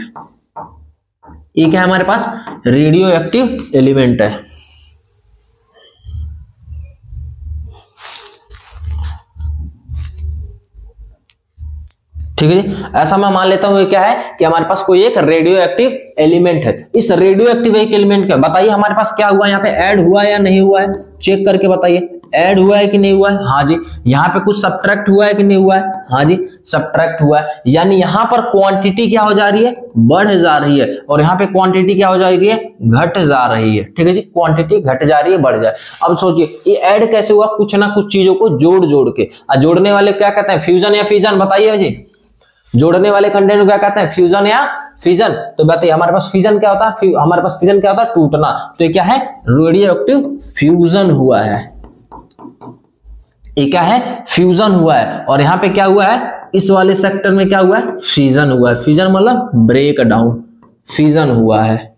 Speaker 1: ये क्या है हमारे पास, रेडियो एक्टिव एलिमेंट है। ठीक है जी, ऐसा मैं मान लेता हूं ये क्या है कि हमारे पास कोई एक रेडियो एक्टिव एलिमेंट है। इस रेडियो एक्टिव एलिमेंट का बताइए हमारे पास क्या हुआ, यहाँ पे ऐड हुआ या नहीं हुआ है, चेक करके बताइए, ऐड हुआ है कि नहीं हुआ है, हाँ जी। यहाँ पे कुछ सब्ट्रैक्ट हुआ है कि नहीं हुआ है, हाँ जी, सब्ट्रैक्ट हुआ है। यानी यहाँ पर क्वांटिटी क्या हो जा रही है, बढ़ जा रही है, और यहाँ पे क्वांटिटी क्या हो जा रही है, घट जा रही है, ठीक है जी, क्वांटिटी घट जा रही है, बढ़ जाए। अब सोचिए ये ऐड कैसे हुआ, कुछ ना कुछ चीजों को जोड़ के। जोड़ने वाले क्या कहते हैं, फ्यूजन या फिजन, बताइए जी, जोड़ने वाले कंटेंट को क्या कहते हैं, फ्यूजन या फिजन। तो बताइए हमारे पास फिजन क्या होता है, हमारे पास फिजन क्या होता है, टूटना। तो ये क्या है, रेडियो एक्टिव फ्यूजन हुआ है, ये क्या है, फ्यूजन हुआ है। और यहाँ पे क्या हुआ है, इस वाले सेक्टर में क्या हुआ है, फिजन हुआ है। फिजन मतलब ब्रेक डाउन, फिजन हुआ है।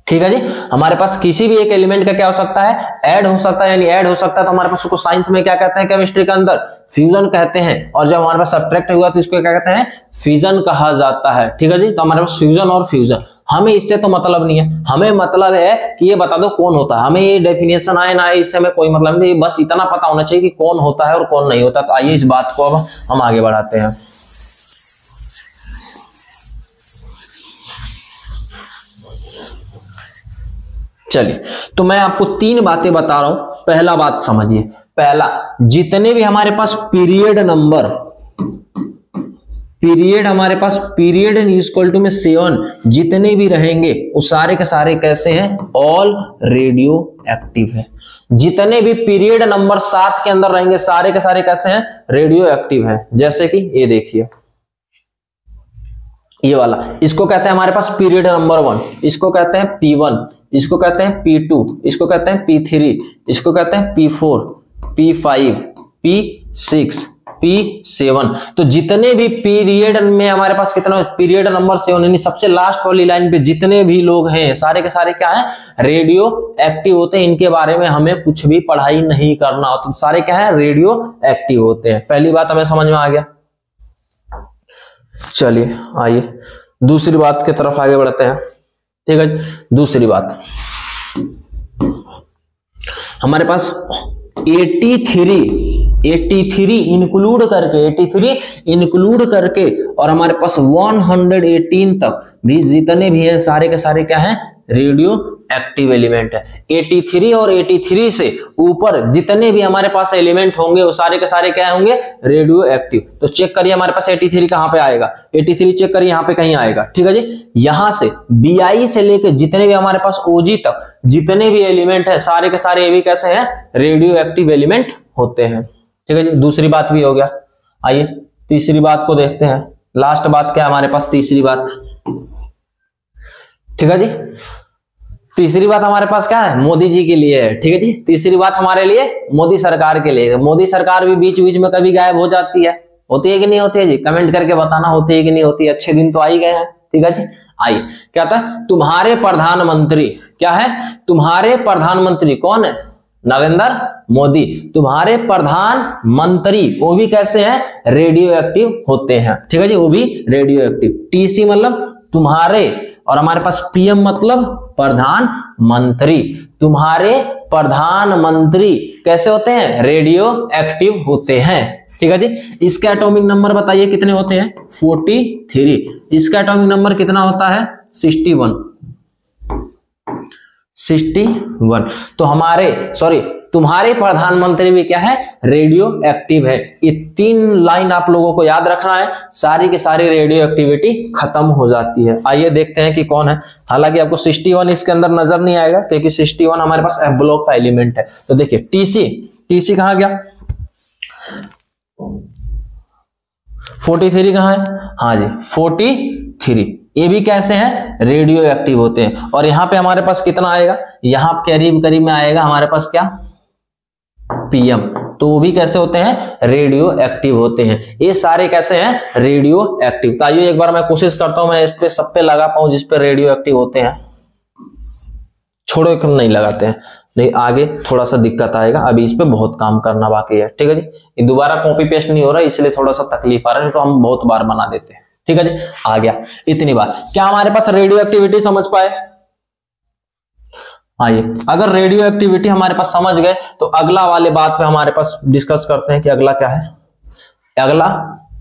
Speaker 1: ठीक है जी, हमारे पास किसी भी एक एलिमेंट का क्या हो सकता है, ऐड हो सकता है, यानी ऐड हो सकता है तो हमारे पास उसको साइंस में क्या कहते हैं, केमिस्ट्री के अंदर फ्यूजन कहते हैं। और जब हमारे पास सब्ट्रैक्ट हुआ तो इसको क्या कहते हैं, फिजन कहा जाता है। ठीक है जी, तो हमारे पास फ्यूजन और फ्यूजन, हमें इससे तो मतलब नहीं है, हमें मतलब है कि ये बता दो कौन होता है। हमें ये डेफिनेशन आए ना आए इससे हमें कोई मतलब नहीं, बस इतना पता होना चाहिए कि कौन होता है और कौन नहीं होता। तो आइए इस बात को अब हम आगे बढ़ाते हैं। चलिए, तो मैं आपको तीन बातें बता रहा हूं। पहला बात समझिए, पहला, जितने भी हमारे पास पीरियड नंबर, पीरियड हमारे पास पीरियड इक्वल टू में 7 जितने भी रहेंगे वो सारे के सारे कैसे हैं, ऑल रेडियो एक्टिव है। जितने भी पीरियड नंबर 7 के अंदर रहेंगे सारे के सारे कैसे हैं, रेडियो एक्टिव है। जैसे कि ये देखिए, ये वाला, इसको कहते हैं हमारे पास पीरियड नंबर 1, इसको कहते हैं P1, इसको कहते हैं P2, इसको कहते हैं P3, इसको कहते हैं P4, P5, P6, P7। तो जितने भी पीरियड में हमारे पास कितना, पीरियड नंबर 7 यानी सबसे लास्ट वाली लाइन पे जितने भी लोग हैं सारे के सारे क्या हैं, रेडियो एक्टिव होते हैं। इनके बारे में हमें कुछ भी पढ़ाई नहीं करना होता, तो सारे क्या है, रेडियो एक्टिव होते हैं। पहली बात हमें समझ में आ गया। चलिए आइए दूसरी बात की तरफ आगे बढ़ते हैं। ठीक है, दूसरी बात, हमारे पास 83 इंक्लूड करके और हमारे पास 118 तक भी जितने भी हैं सारे के सारे क्या हैं, रेडियो एक्टिव एलिमेंट है। 83 और 83 से ऊपर जितने भी हमारे पास एलिमेंट होंगे वो सारे के सारे क्या होंगे, रेडियो एक्टिव। तो चेक करिए हमारे पास 83 कहां पे आएगा, 83 चेक करिए यहां पे कहीं आएगा, ठीक है जी। यहां से Bi से लेके जितने भी हमारे पास Og तक जितने भी एलिमेंट है सारे के सारे ये भी कैसे हैं, रेडियो एक्टिव एलिमेंट होते हैं, ठीक है जी। दूसरी बात भी हो गया। आइए तीसरी बात को देखते हैं। लास्ट बात क्या है हमारे पास, तीसरी बात, ठीक है जी। तीसरी बात हमारे पास क्या है, मोदी जी के लिए है, ठीक है जी। तीसरी बात हमारे लिए मोदी सरकार के लिए। मोदी सरकार भी बीच बीच में कभी गायब हो जाती है, होती है कि नहीं होती है जी, कमेंट करके बताना होती है कि नहीं होती है। अच्छे दिन तो आ ही गए हैं, ठीक है जी। आइए क्या था, तुम्हारे प्रधानमंत्री क्या है, तुम्हारे प्रधानमंत्री कौन है, नरेंद्र मोदी। तुम्हारे प्रधानमंत्री वो भी कैसे हैं, रेडियो एक्टिव होते हैं, ठीक है जी, वो भी रेडियो एक्टिव। टीसी मतलब तुम्हारे, और हमारे पास पीएम मतलब प्रधानमंत्री। तुम्हारे प्रधानमंत्री कैसे होते हैं, रेडियो एक्टिव होते हैं, ठीक है जी। इसके एटॉमिक नंबर बताइए कितने होते हैं, 43। इसका एटॉमिक नंबर कितना होता है, 61। तो तुम्हारे प्रधानमंत्री भी क्या है, रेडियो एक्टिव है। ये 3 लाइन आप लोगों को याद रखना है, सारी की सारी रेडियो एक्टिविटी खत्म हो जाती है। आइए देखते हैं कि कौन है। हालांकि आपको 61 इसके अंदर नजर नहीं आएगा क्योंकि 61 हमारे पास एफ ब्लॉक का एलिमेंट है। तो देखिए टीसी कहां गया, 43 कहां है, हाँ जी 43। ये भी कैसे हैं, रेडियो एक्टिव होते हैं। और यहां पे हमारे पास कितना आएगा, यहां करीब करीब में आएगा हमारे पास क्या, पीएम। तो वो भी कैसे होते हैं, रेडियो एक्टिव होते हैं। ये सारे कैसे हैं, रेडियो एक्टिव। तो आइए एक बार मैं कोशिश करता हूं मैं इस पे सब पे लगा पाऊं जिस पे रेडियो एक्टिव होते हैं। छोड़ो क्यों नहीं लगाते हैं, नहीं आगे थोड़ा सा दिक्कत आएगा, अभी इस पे बहुत काम करना बाकी है, ठीक है जी। ये दोबारा कॉपी पेस्ट नहीं हो रहा इसलिए थोड़ा सा तकलीफ आ रहा है, तो हम बहुत बार बना देते हैं, ठीक है जी। आ गया इतनी बात। क्या हमारे पास रेडियो एक्टिविटी समझ पाए। आइए अगर रेडियो एक्टिविटी हमारे पास समझ गए तो अगला वाले बात पे हमारे पास डिस्कस करते हैं कि अगला क्या है। अगला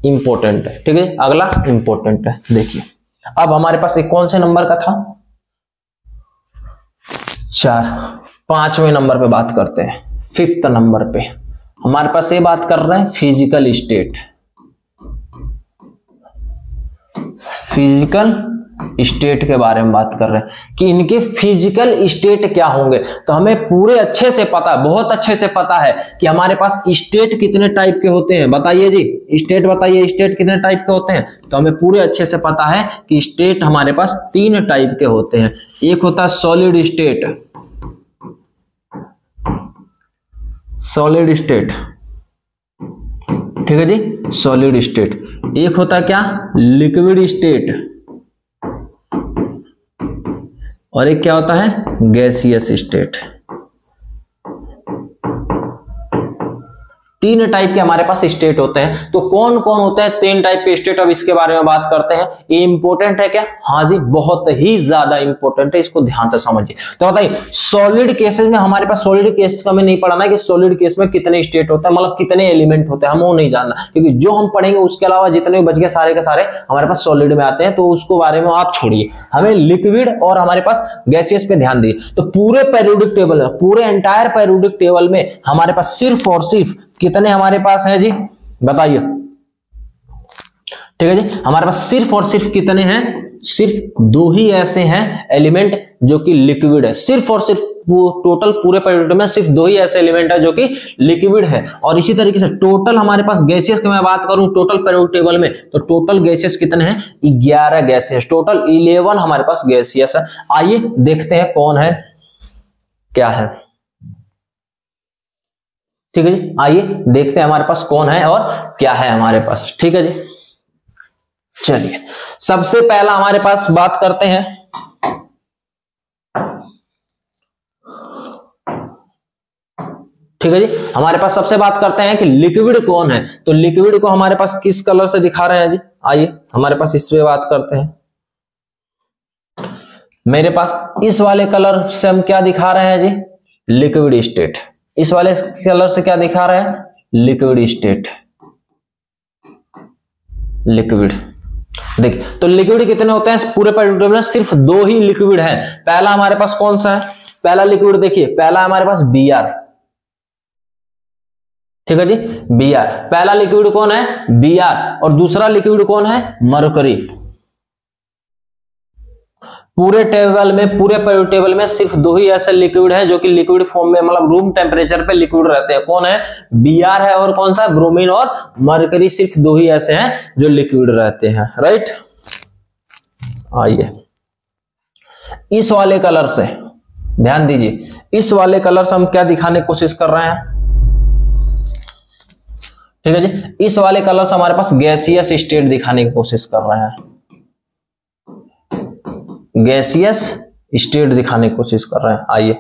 Speaker 1: इंपॉर्टेंट है, ठीक है, अगला इंपॉर्टेंट है। देखिए अब हमारे पास एक कौन से नंबर का था, 4। 5वें नंबर पे बात करते हैं। 5th नंबर पे हमारे पास ये बात कर रहे हैं फिजिकल स्टेट। फिजिकल स्टेट के बारे में बात कर रहे हैं कि इनके फिजिकल स्टेट क्या होंगे। तो हमें पूरे अच्छे से पता, बहुत अच्छे से पता है कि हमारे पास स्टेट कितने टाइप के होते हैं। बताइए जी, स्टेट बताइए, स्टेट कितने टाइप के होते हैं। तो हमें पूरे अच्छे से पता है कि स्टेट हमारे पास 3 टाइप के होते हैं। एक होता है सॉलिड स्टेट, सॉलिड स्टेट, ठीक है जी, सॉलिड स्टेट। एक होता है क्या, लिक्विड स्टेट, और एक क्या होता है, गैसियस स्टेट। 3 टाइप के हमारे पास स्टेट होते हैं। तो कौन कौन होते हैं 3 टाइप के स्टेट, अब इसके बारे में बात करते हैं। ये इंपॉर्टेंट है क्या, हाँ जी बहुत ही ज्यादा इंपॉर्टेंट है, इसको ध्यान से समझिए। तो बताइए सॉलिड केसेस में हमारे पास, सॉलिड केस का हमें नहीं पढ़ना है कि सॉलिड केस में कितने स्टेट होते हैं, मतलब कितने एलिमेंट होते हैं, हम वो नहीं जानना, क्योंकि जो हम पढ़ेंगे उसके अलावा जितने भी बच गए सारे के सारे हमारे पास सॉलिड में आते हैं। तो उसको बारे में आप छोड़िए, हमें लिक्विड और हमारे पास गैसियस पे ध्यान दिए। तो पूरे पेरियोडिक टेबल में, पूरे एंटायर पेरियोडिक टेबल में हमारे पास सिर्फ और सिर्फ कितने हमारे पास हैं जी, बताइए, ठीक है जी। हमारे पास सिर्फ और सिर्फ कितने हैं, सिर्फ 2 ही ऐसे हैं एलिमेंट जो कि लिक्विड है। सिर्फ और सिर्फ वो टोटल पूरे पेरियोड में सिर्फ 2 ही ऐसे एलिमेंट है जो कि लिक्विड है। और इसी तरीके से टोटल हमारे पास गैसेस की मैं बात करूं टोटल पेरियोडिक टेबल में, तो टोटल गैसेस कितने हैं, 11 गैसेस, टोटल 11 हमारे पास गैसेस है। आइए देखते हैं कौन है क्या है, ठीक है जी। आइए देखते हैं हमारे पास कौन है और क्या है हमारे पास, ठीक है जी। चलिए सबसे पहला हमारे पास बात करते हैं, ठीक है जी। हमारे पास सबसे बात करते हैं कि लिक्विड कौन है। तो लिक्विड को हमारे पास किस कलर से दिखा रहे हैं जी, आइए हमारे पास इस पे बात करते हैं। मेरे पास इस वाले कलर से हम क्या दिखा रहे हैं जी, लिक्विड स्टेट। इस वाले कलर से क्या दिखा रहे हैं, लिक्विड स्टेट, लिक्विड। देखिए तो लिक्विड कितने होते हैं पूरे पेरियोडिक टेबल में? सिर्फ 2 ही लिक्विड है। पहला हमारे पास कौन सा है? पहला लिक्विड देखिए, पहला हमारे पास Br, ठीक है जी, Br पहला लिक्विड कौन है? Br। और दूसरा लिक्विड कौन है? मरकरी। पूरे टेबल में, पूरे पेरियोडिक टेबल में सिर्फ 2 ही ऐसे लिक्विड है जो कि लिक्विड फॉर्म में, मतलब रूम टेम्परेचर पे लिक्विड रहते हैं। कौन है? Br है, और कौन सा? ब्रोमीन और मरकरी। सिर्फ 2 ही ऐसे हैं जो लिक्विड रहते हैं, राइट। आइए इस वाले कलर से ध्यान दीजिए, इस वाले कलर से हम क्या दिखाने की कोशिश कर रहे हैं? ठीक है जी, इस वाले कलर से हमारे पास गैसियस स्टेट दिखाने की कोशिश कर रहे हैं, गैसियस स्टेट दिखाने की कोशिश कर रहे हैं। आइए,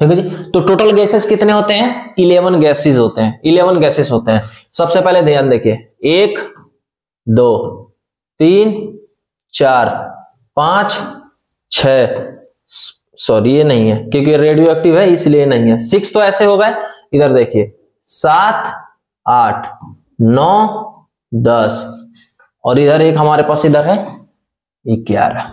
Speaker 1: ठीक है जी। तो टोटल गैसेस कितने होते हैं? 11 गैसेस होते हैं, 11 गैसेस होते हैं। सबसे पहले ध्यान देखिए, 1 2 3 4 5 6, सॉरी ये नहीं है क्योंकि रेडियो एक्टिव है इसलिए नहीं है। 6 तो ऐसे हो गए। इधर देखिए 7 8 9 10, और इधर एक हमारे पास इधर है 11।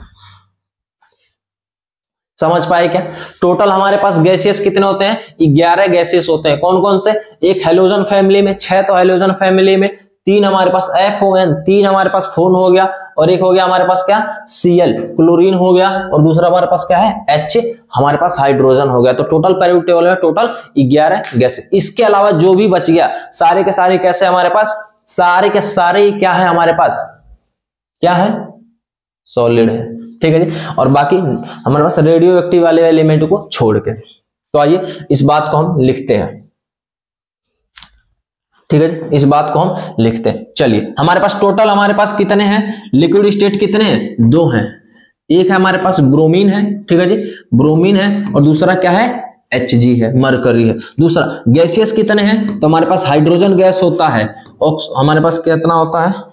Speaker 1: समझ पाए क्या? टोटल हमारे पास गैसियस कितने होते हैं? 11 गैसियस होते हैं। कौन कौन से? एक हेलोजन फैमिली में 6 तो हेलोजन फैमिली में, 3 हमारे पास FON, 3 हमारे पास फोन हो गया, और एक हो गया हमारे पास क्या? Cl, क्लोरीन हो गया, और दूसरा हमारे पास क्या है? H, हमारे पास हाइड्रोजन हो गया। तो टोटल पेरियोडिक टेबल में टोटल 11 गैस। इसके अलावा जो भी बच गया सारे के सारे कैसे हमारे पास? सारे के सारे ही क्या है हमारे पास? क्या है? सॉलिड है, ठीक है जी। और बाकी हमारे पास रेडियो एक्टिव वाले एलिमेंट को छोड़ के। तो आइए इस बात को हम लिखते हैं, ठीक है, इस बात को हम लिखते हैं। चलिए हमारे पास टोटल हमारे पास कितने हैं लिक्विड स्टेट? कितने हैं? 2 हैं। एक है हमारे पास ब्रोमीन है, ठीक है जी, ब्रोमीन है, और दूसरा क्या है? Hg है, मरकरी है। दूसरा गैसियस कितने हैं? तो हमारे पास हाइड्रोजन गैस होता है, हमारे पास कितना होता है?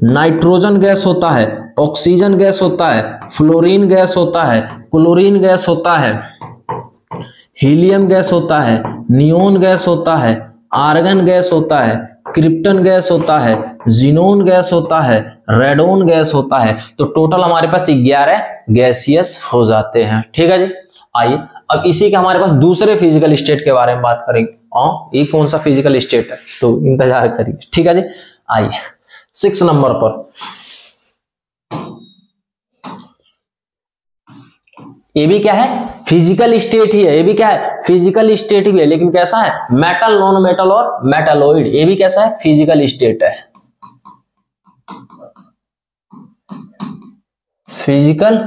Speaker 1: नाइट्रोजन गैस होता है, ऑक्सीजन गैस होता है, फ्लोरीन गैस होता है, क्लोरीन गैस होता है, हीलियम गैस होता है, नियोन गैस होता है, आर्गन गैस होता है, क्रिप्टन गैस होता है, जीनोन गैस होता है, रेडोन गैस होता है। तो टोटल हमारे पास 11 गैसियस हो जाते हैं, ठीक है जी। आइए अब इसी के हमारे पास दूसरे फिजिकल स्टेट के बारे में बात करेंगे। ये कौन सा फिजिकल स्टेट है तो इंतजार करिए, ठीक है जी। आइए 6 नंबर पर, ये भी क्या है? फिजिकल स्टेट ही है। ये भी क्या है? फिजिकल स्टेट ही है, लेकिन कैसा है? मेटल, नॉन मेटल और मेटालॉइड। ये भी कैसा है? फिजिकल स्टेट है, फिजिकल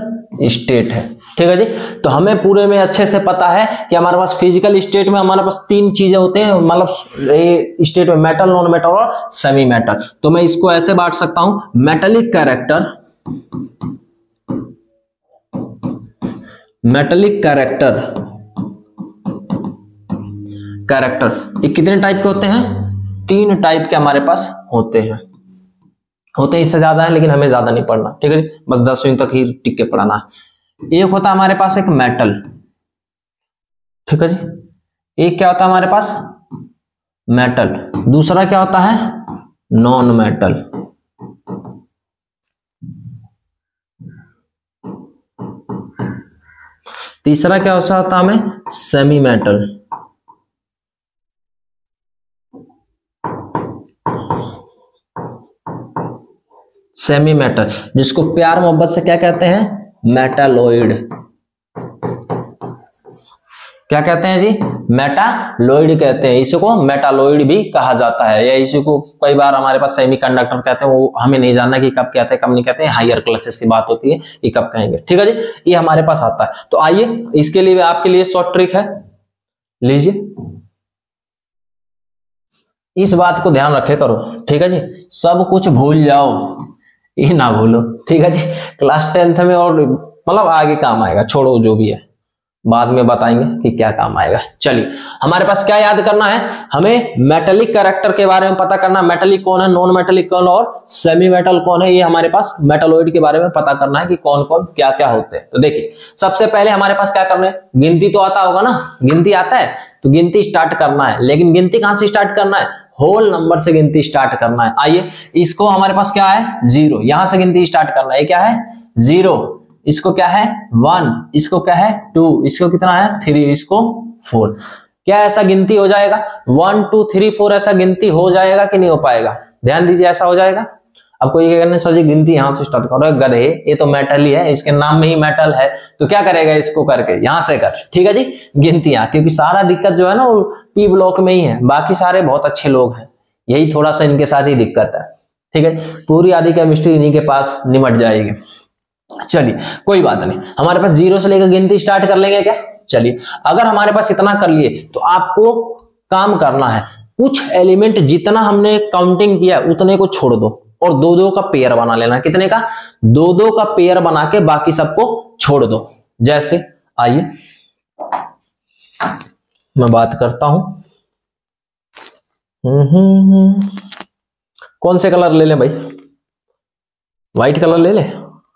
Speaker 1: स्टेट है, ठीक है जी। तो हमें पूरे में अच्छे से पता है कि हमारे पास फिजिकल स्टेट में हमारे पास 3 चीजें होते हैं, मतलब स्टेट में मेटल, नॉन मेटल और सेमी मेटल। तो मैं इसको ऐसे बांट सकता हूं, metallic character, metallic character, character ये कितने टाइप के होते हैं? 3 टाइप के हमारे पास होते हैं, इससे ज्यादा है लेकिन हमें ज्यादा नहीं पढ़ना, ठीक है जी, बस 10वीं तक ही टिक के पढ़ना है। एक होता है हमारे पास एक मेटल, ठीक है जी, एक क्या होता है हमारे पास? मेटल। दूसरा क्या होता है? Non metal. तीसरा क्या होता है हमें? Semi metal. सेमी मेटल, जिसको प्यार मोहब्बत से क्या कहते हैं? मेटालॉइड। क्या कहते हैं जी? मेटालॉइड कहते हैं। इसको मेटालॉइड भी कहा जाता है, या इसी को कई बार हमारे पास सेमीकंडक्टर कहते हैं। वो हमें नहीं जानना कि कब कहते हैं कब नहीं कहते हैं, हायर क्लासेस की बात होती है कि कब कहेंगे, ठीक है जी। ये हमारे पास आता है। तो आइए इसके लिए आपके लिए शॉर्ट ट्रिक है, लीजिए, इस बात को ध्यान रखे करो, ठीक है जी। सब कुछ भूल जाओ, ये ना भूलो, ठीक है जी। क्लास 10th में और मतलब आगे काम आएगा, छोड़ो जो भी है, बाद में बताएंगे कि क्या काम आएगा। चलिए हमारे पास क्या याद करना है? हमें मेटेलिक कैरेक्टर के बारे में पता करना, मेटेलिक कौन है, नॉन मेटेलिक कौन और सेमी मेटल कौन है। ये हमारे पास मेटालॉइड के बारे में पता करना है कि कौन कौन क्या क्या होते हैं। तो देखिए सबसे पहले हमारे पास क्या करना है? गिनती तो आता होगा ना, गिनती आता है तो गिनती स्टार्ट करना है। लेकिन गिनती कहां से स्टार्ट करना है? होल नंबर से गिनती स्टार्ट करना है। आइए, इसको हमारे पास क्या है 0, यहां से गिनती स्टार्ट करना है। क्या है 0, इसको क्या है 1, इसको क्या है 2, इसको कितना है 3, इसको 4। क्या ऐसा गिनती हो जाएगा 1 2 3 4 ऐसा गिनती हो जाएगा कि नहीं हो पाएगा? ध्यान दीजिए, ऐसा हो जाएगा। आपको ये कहना है सर जी गिनती यहां से स्टार्ट करो, गधे ये तो मेटल ही है, इसके नाम में ही मेटल है, तो क्या करेगा इसको करके यहां से कर। ठीक है जी, गिनती यहाँ, क्योंकि सारा दिक्कत जो है ना वो पी ब्लॉक में ही है, बाकी सारे बहुत अच्छे लोग हैं, यही थोड़ा सा इनके साथ ही दिक्कत है। ठीक है, पूरी आधी केमिस्ट्री इन्हीं के पास निमट जाएगी। चलिए कोई बात नहीं, हमारे पास 0 से लेकर गिनती स्टार्ट कर लेंगे क्या? चलिए, अगर हमारे पास इतना कर लिए तो आपको काम करना है, कुछ एलिमेंट जितना हमने काउंटिंग किया उतने को छोड़ दो और 2-2 का पेयर बना लेना। कितने का? 2-2 का पेयर बना के बाकी सबको छोड़ दो। जैसे आइए मैं बात करता हूं, कौन से कलर ले लें भाई? व्हाइट कलर ले ले?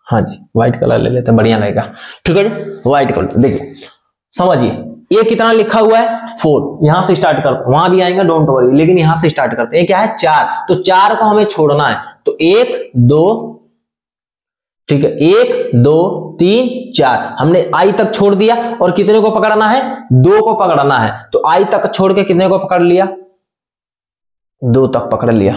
Speaker 1: हाँ जी, व्हाइट कलर ले लेते हैं, बढ़िया रहेगा। ठीक है जी, व्हाइट कलर। देखिए समझिए, ये कितना लिखा हुआ है 4, यहां से स्टार्ट करते, वहां भी आएंगे डोंट वरी, लेकिन यहां से स्टार्ट करते हैं। क्या है 4, तो 4 को हमें छोड़ना है, तो 1 2, ठीक है 1 2 3 4 हमने आई तक छोड़ दिया, और कितने को पकड़ना है 2 को पकड़ना है, तो आई तक छोड़ के कितने को पकड़ लिया 2 तक पकड़ लिया।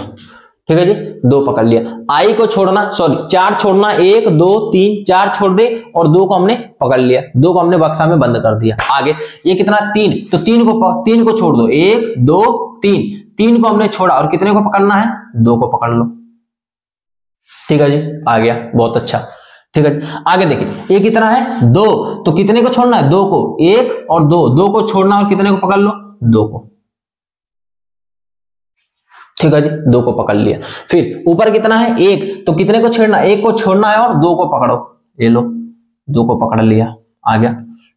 Speaker 1: ठीक है जी, 2 पकड़ लिया। आई को छोड़ना, सॉरी 4 छोड़ना, 1 2 3 4 छोड़ दे और 2 को हमने पकड़ लिया, 2 को हमने बक्सा में बंद कर दिया। आगे ये कितना 3, तो 3 को छोड़ दो, 1 2 3, 3 को हमने छोड़ा और कितने को पकड़ना है 2 को पकड़ लो। ठीक है जी, आ गया, बहुत अच्छा। ठीक है जी, आगे देखिए ये कितना है 2, तो कितने को छोड़ना है 2 को, 1 और 2 को छोड़ना और कितने को पकड़ लो 2 को। ठीक है जी, 2 को पकड़ लिया। फिर ऊपर कितना है 1, तो कितने को छेड़ना, 1 को छोड़ना है और 2 को पकड़ो, ये लो 2 को पकड़ लिया, आ गया।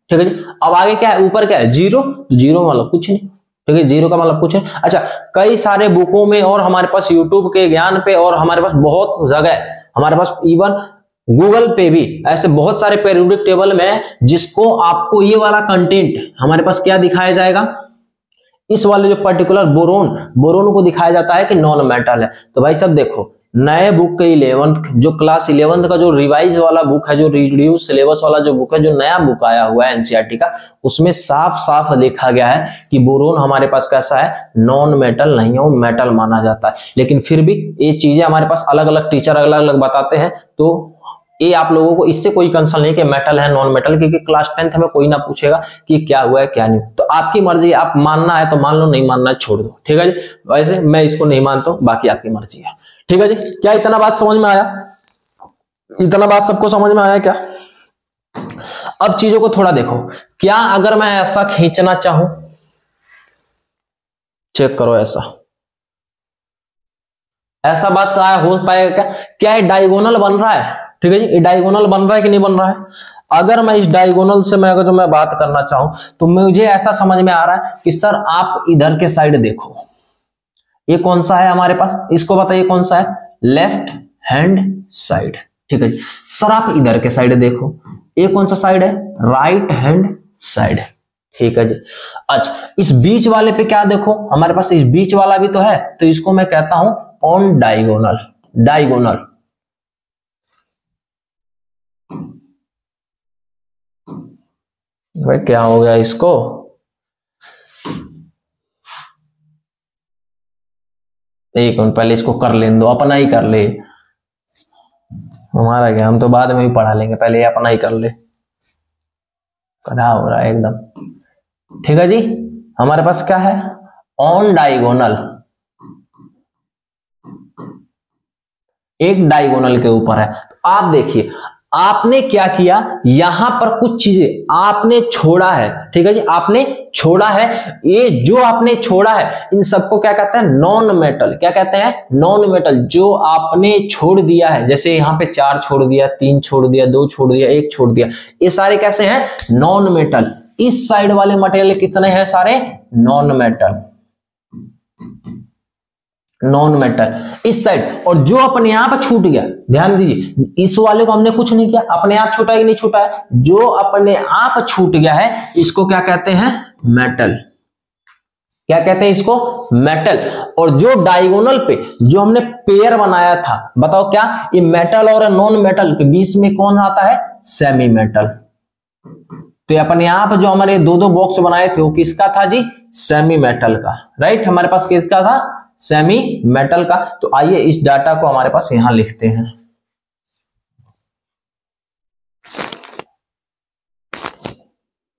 Speaker 1: ठीक है जी, अब आगे क्या है, ऊपर क्या है 0, तो 0 मतलब कुछ नहीं। ठीक है, 0 का मतलब कुछ नहीं। अच्छा, कई सारे बुकों में और हमारे पास यूट्यूब के ज्ञान पे और हमारे पास बहुत जगह, हमारे पास इवन गूगल पे भी ऐसे बहुत सारे पेरियोडिक टेबल में जिसको आपको ये वाला कंटेंट हमारे पास क्या दिखाया जाएगा, इस वाले जो पर्टिकुलर बोरोन को दिखाया जाता है कि नॉन मेटल है। तो भाई सब देखो, नए बुक के 11th जो क्लास 11th का जो रिवाइज वाला बुक है, जो रिड्यूस सिलेबस वाला जो बुक है, जो नया बुक आया हुआ है एनसीईआरटी का, उसमें साफ साफ लिखा गया है कि बोरोन हमारे पास कैसा है, नॉन मेटल नहीं है, वो मेटल माना जाता है। लेकिन फिर भी ये चीजें हमारे पास अलग अलग टीचर अलग अलग बताते हैं, तो ये आप लोगों को इससे कोई कंसर्न नहीं कि मेटल है नॉन मेटल, क्योंकि क्लास 10th में कोई ना पूछेगा कि क्या हुआ है क्या नहीं। तो आपकी मर्जी, आप मानना है तो मान लो, नहीं मानना है छोड़ दो। ठीक है जी, वैसे मैं इसको नहीं मानता हूं, बाकी आपकी मर्जी है। ठीक है जी, क्या इतना बात समझ में आया? इतना बात सबको समझ में आया क्या? अब चीजों को थोड़ा देखो, क्या अगर मैं ऐसा खींचना चाहूं, चेक करो, ऐसा बात हो पाएगा क्या? क्या ये डायगोनल बन रहा है? ठीक है जी, ये डायगोनल बन रहा है कि नहीं बन रहा है? अगर मैं इस डायगोनल से मैं अगर मैं बात करना चाहूं तो मुझे ऐसा समझ में आ रहा है कि सर आप इधर के साइड देखो, ये कौन सा है हमारे पास, इसको बताइए कौन सा है, लेफ्ट हैंड साइड। ठीक है जी, सर आप इधर के साइड देखो, ये कौन सा साइड है, राइट हैंड साइड। ठीक है जी, अच्छा इस बीच वाले पे क्या देखो, हमारे पास इस बीच वाला भी तो है, तो इसको मैं कहता हूं ऑन डायगोनल। डायगोनल भाई क्या हो गया इसको, एक मिनट पहले इसको कर लेने दो, अपना ही कर ले, हमारा क्या, हम तो बाद में भी पढ़ा लेंगे, पहले अपना ही कर ले, कड़ा हो रहा है एकदम। ठीक है जी, हमारे पास क्या है, ऑन डायगोनल, एक डायगोनल के ऊपर है। तो आप देखिए आपने क्या किया, यहां पर कुछ चीजें आपने छोड़ा है। ठीक है जी, आपने छोड़ा है, ये जो आपने छोड़ा है इन सबको क्या कहते हैं, नॉन मेटल। क्या कहते हैं, नॉन मेटल। जो आपने छोड़ दिया है, जैसे यहाँ पे 4 छोड़ दिया, 3 छोड़ दिया, 2 छोड़ दिया, 1 छोड़ दिया, ये सारे कैसे हैं, नॉन मेटल। इस साइड वाले मटेरियल कितने हैं, सारे नॉन मेटल, नॉन मेटल इस साइड। और जो अपने आप छूट गया, ध्यान दीजिए, इस वाले को हमने कुछ नहीं किया, अपने आप छूटा कि नहीं छूटा है, जो अपने आप छूट गया है इसको क्या कहते हैं, मेटल। क्या कहते हैं इसको, मेटल। और जो डायगोनल पे जो हमने पेयर बनाया था, बताओ क्या, ये मेटल और नॉन मेटल के बीच में कौन आता है, सेमी मेटल। तो अपन यहां पर जो हमारे दो दो बॉक्स बनाए थे वो किसका था जी, सेमी मेटल का, राइट। हमारे पास किसका था, सेमी मेटल का। तो आइए इस डाटा को हमारे पास यहां लिखते हैं।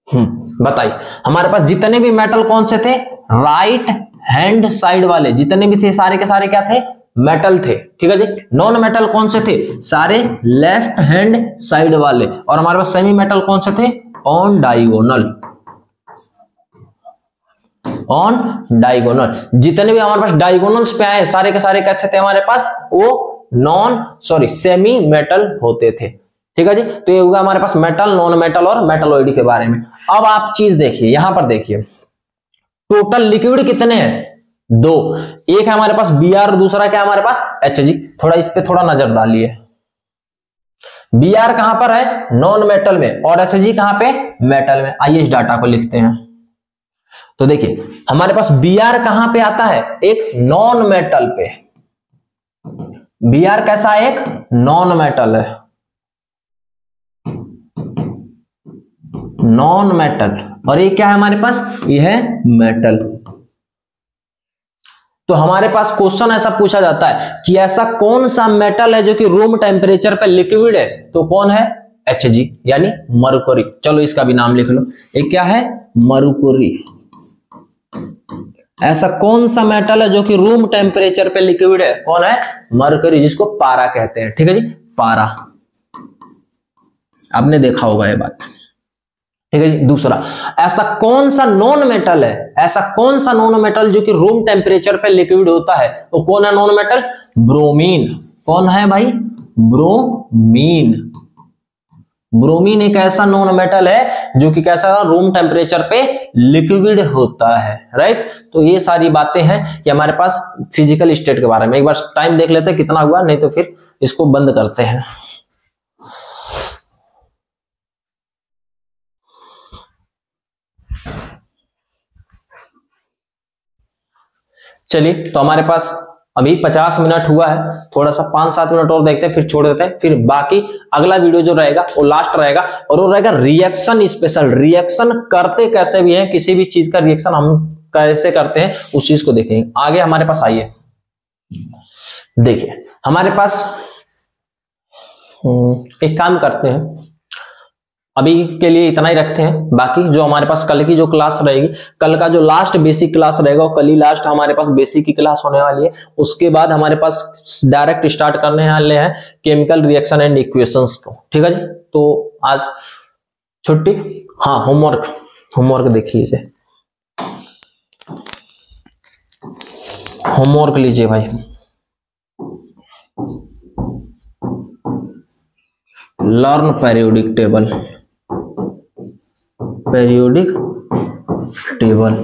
Speaker 1: बताइए हमारे पास जितने भी मेटल कौन से थे, राइट हैंड साइड वाले जितने भी थे सारे के सारे क्या थे, मेटल थे, ठीक है जी। नॉन मेटल कौन से थे, सारे लेफ्ट हैंड साइड वाले। और हमारे पास सेमी मेटल कौन से थे, ऑन डायगोनल, ऑन डायगोनल। जितने भी हमारे पास डायगोनल्स पे आए सारे के सारे कैसे थे हमारे पास, वो सेमी मेटल होते थे, ठीक है जी। तो ये होगा हमारे पास मेटल, नॉन मेटल और मेटलॉइड के बारे में। अब आप चीज देखिए, यहां पर देखिए टोटल लिक्विड कितने हैं, दो। एक है हमारे पास Br और दूसरा क्या है हमारे पास Hg। थोड़ा इस पे थोड़ा नजर डालिए, Br कहां पर है, नॉन मेटल में, और Hg कहां पे, मेटल में। आइए इस डाटा को लिखते हैं। तो देखिए हमारे पास Br कहां पे आता है, एक नॉन मेटल पे। Br कैसा है, एक नॉन मेटल है, नॉन मेटल। और ये क्या है हमारे पास, ये है मेटल। तो हमारे पास क्वेश्चन ऐसा पूछा जाता है कि ऐसा कौन सा मेटल है जो कि रूम टेम्परेचर पे लिक्विड है, तो कौन है, Hg यानी मरकरी। चलो इसका भी नाम लिख लो, ये क्या है, मरकरी। ऐसा कौन सा मेटल है जो कि रूम टेम्परेचर पे लिक्विड है, कौन है, मरकरी, जिसको पारा कहते हैं, ठीक है जी, पारा। आपने देखा होगा ये बात, ठीक है जी। दूसरा, ऐसा कौन सा नॉन मेटल है, ऐसा कौन सा नॉन मेटल जो कि रूम टेम्परेचर पे लिक्विड होता है, तो कौन है नॉन मेटल, ब्रोमीन। कौन है भाई, ब्रोमीन। ब्रोमीन एक ऐसा नॉन मेटल है जो कि कैसा, रूम टेम्परेचर पे लिक्विड होता है, राइट। तो ये सारी बातें हैं कि हमारे पास फिजिकल स्टेट के बारे में। एक बार टाइम देख लेते हैं कितना हुआ, नहीं तो फिर इसको बंद करते हैं। चलिए तो हमारे पास अभी 50 मिनट हुआ है, थोड़ा सा 5-7 मिनट और देखते हैं, फिर छोड़ देते हैं। फिर बाकी अगला वीडियो जो रहेगा वो लास्ट रहेगा, और वो रहेगा रिएक्शन स्पेशल। रिएक्शन करते कैसे भी है, किसी भी चीज का रिएक्शन हम कैसे करते हैं उस चीज को देखेंगे आगे। हमारे पास आइए देखिए, हमारे पास एक काम करते हैं, अभी के लिए इतना ही रखते हैं। बाकी जो हमारे पास कल की जो क्लास रहेगी, कल का जो लास्ट बेसिक क्लास रहेगा वो कल ही लास्ट हमारे पास बेसिक की क्लास होने वाली है। उसके बाद हमारे पास डायरेक्ट स्टार्ट करने वाले हैं केमिकल रिएक्शन एंड इक्वेशंस को, ठीक है जी। तो आज छुट्टी, हाँ होमवर्क देख लीजिए, होमवर्क लीजिए भाई। Learn periodic table, periodic table.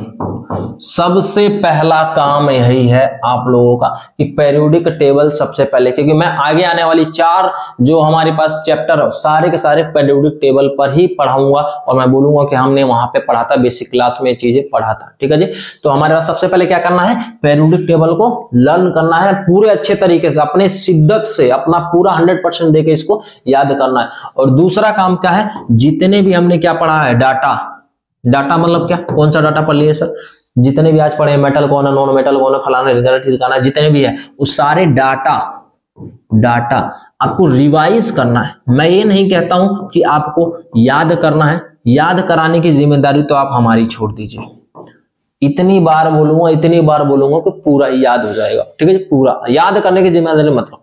Speaker 1: सबसे पहला काम यही है आप लोगों का कि पीरियोडिक टेबल सबसे पहले, क्योंकि मैं आगे आने वाली 4 जो हमारे पास चैप्टर है सारे के सारे पीरियोडिक टेबल पर ही पढ़ाऊंगा, और मैं बोलूंगा कि हमने वहां पे पढ़ा था, बेसिक क्लास में चीजें पढ़ा था, ठीक है जी। तो हमारे पास सबसे पहले क्या करना है, पीरियोडिक टेबल को लर्न करना है पूरे अच्छे तरीके से, अपने शिद्दत से, अपना पूरा 100% देके इसको याद करना है। और दूसरा काम क्या है, जितने भी हमने क्या पढ़ा है, डाटा मतलब क्या, कौन सा डाटा पढ़ लिए सर, जितने भी आज पढ़े, मेटल कौन है, नॉन मेटल कौन है, फलाना ठिकाना, जितने भी है उस सारे डाटा आपको रिवाइज करना है। मैं ये नहीं कहता हूं कि आपको याद करना है, याद कराने की जिम्मेदारी तो आप हमारी छोड़ दीजिए। इतनी बार बोलूंगा कि पूरा याद हो जाएगा, ठीक है, पूरा याद करने की जिम्मेदारी मत रखो।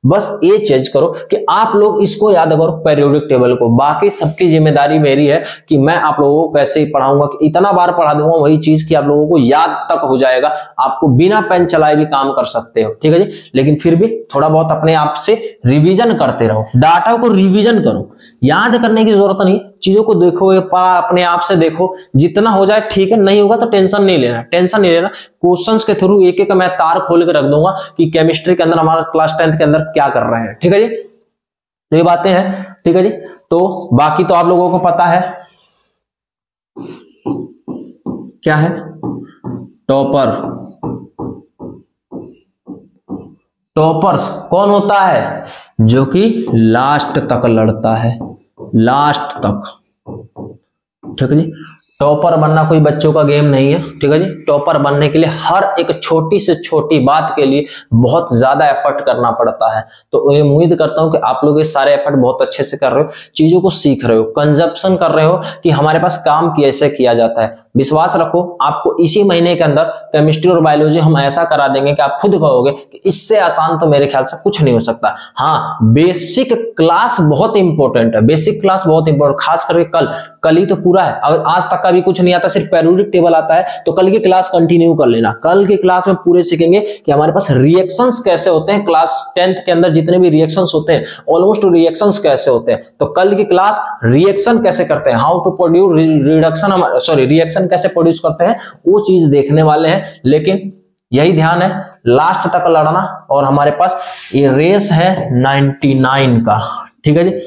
Speaker 1: बस ये चेंज करो कि आप लोग इसको याद करो, पीरियोडिक टेबल को। बाकी सबकी जिम्मेदारी मेरी है कि मैं आप लोगों को कैसे ही पढ़ाऊंगा कि इतना बार पढ़ा दूंगा वही चीज कि आप लोगों को याद तक हो जाएगा, आपको बिना पेन चलाए भी काम कर सकते हो, ठीक है जी। लेकिन फिर भी थोड़ा बहुत अपने आप से रिवीजन करते रहो, डाटा को रिवीजन करो, याद करने की जरूरत नहीं, चीजों को देखो, अपने आप से देखो, जितना हो जाए ठीक है, नहीं होगा तो टेंशन नहीं लेना। क्वेश्चंस के थ्रू एक एक मैं तार खोल के रख दूंगा कि केमिस्ट्री के अंदर हमारा क्लास 10th के अंदर क्या कर रहे हैं, ठीक है जी। तो ये बातें हैं, ठीक है जी। तो बाकी तो आप लोगों को पता है क्या है, टॉपर। टॉपर्स कौन होता है? जो कि लास्ट तक लड़ता है, लास्ट तक। ठीक है जी, टॉपर बनना कोई बच्चों का गेम नहीं है। ठीक है जी, टॉपर बनने के लिए हर एक छोटी से छोटी बात के लिए बहुत ज्यादा एफर्ट करना पड़ता है। तो ये उम्मीद करता हूं कि आप लोग ये सारे एफर्ट बहुत अच्छे से कर रहे हो, चीजों को सीख रहे हो, कंजप्शन कर रहे हो कि हमारे पास काम कैसे किया जाता है। विश्वास रखो, आपको इसी महीने के अंदर केमिस्ट्री और बायोलॉजी हम ऐसा करा देंगे कि आप खुद कहोगे कि इससे आसान तो मेरे ख्याल से कुछ नहीं हो सकता। हाँ, बेसिक क्लास बहुत इंपॉर्टेंट है, बेसिक क्लास बहुत इंपॉर्टेंट, खास करके कल ही तो पूरा है। अगर आज तक का भी कुछ नहीं आता, सिर्फ पेरियोडिक टेबल आता है, तो कल की क्लास कंटिन्यू कर लेना। कल की क्लास में पूरे सीखेंगे कि हमारे पास रिएक्शंस कैसे होते हैं। क्लास 10th के अंदर जितने भी रिएक्शंस होते हैं, ऑलमोस्ट रिएक्शंस कैसे होते हैं। तो कल की क्लास रिएक्शन कैसे करते हैं, हाउ टू प्रोड्यूस रिएक्शन कैसे प्रोड्यूस करते हैं, वो चीज देखने वाले हैं। लेकिन यही ध्यान है, लास्ट तक लड़ना। और हमारे पास ये रेस है 99 का। ठीक है जी,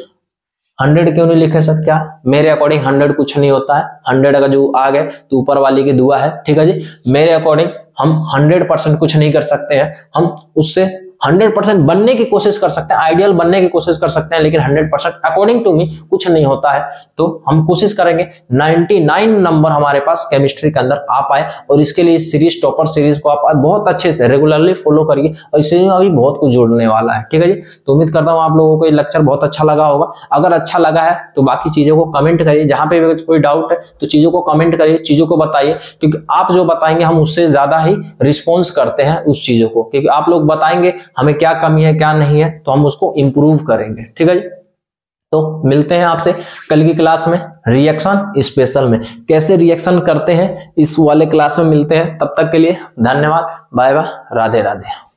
Speaker 1: 100 क्यों नहीं लिखे सर? क्या मेरे अकॉर्डिंग 100 कुछ नहीं होता है। 100 का जो आ गए तो ऊपर वाली की दुआ है। ठीक है जी, मेरे अकॉर्डिंग हम 100% कुछ नहीं कर सकते हैं। हम उससे 100% बनने की कोशिश कर सकते हैं, आइडियल बनने की कोशिश कर सकते हैं, लेकिन 100% अकॉर्डिंग टू मी कुछ नहीं होता है। तो हम कोशिश करेंगे 99 नंबर हमारे पास केमिस्ट्री के अंदर आ पाए। और इसके लिए इस सीरीज, टॉपर सीरीज को आप बहुत अच्छे से रेगुलरली फॉलो करिए, और इसमें अभी बहुत कुछ जोड़ने वाला है। ठीक है जी, तो उम्मीद करता हूँ आप लोगों को ये लेक्चर बहुत अच्छा लगा होगा। अगर अच्छा लगा है तो बाकी चीजों को कमेंट करिए, जहां पे भी कोई डाउट है तो चीजों को कमेंट करिए, चीजों को बताइए, क्योंकि आप जो बताएंगे हम उससे ज्यादा ही रिस्पॉन्स करते हैं उस चीजों को, क्योंकि आप लोग बताएंगे हमें क्या कमी है क्या नहीं है, तो हम उसको इंप्रूव करेंगे। ठीक है जी, तो मिलते हैं आपसे कल की क्लास में, रिएक्शन स्पेशल में कैसे रिएक्शन करते हैं इस वाले क्लास में मिलते हैं। तब तक के लिए धन्यवाद, बाय बाय, राधे राधे।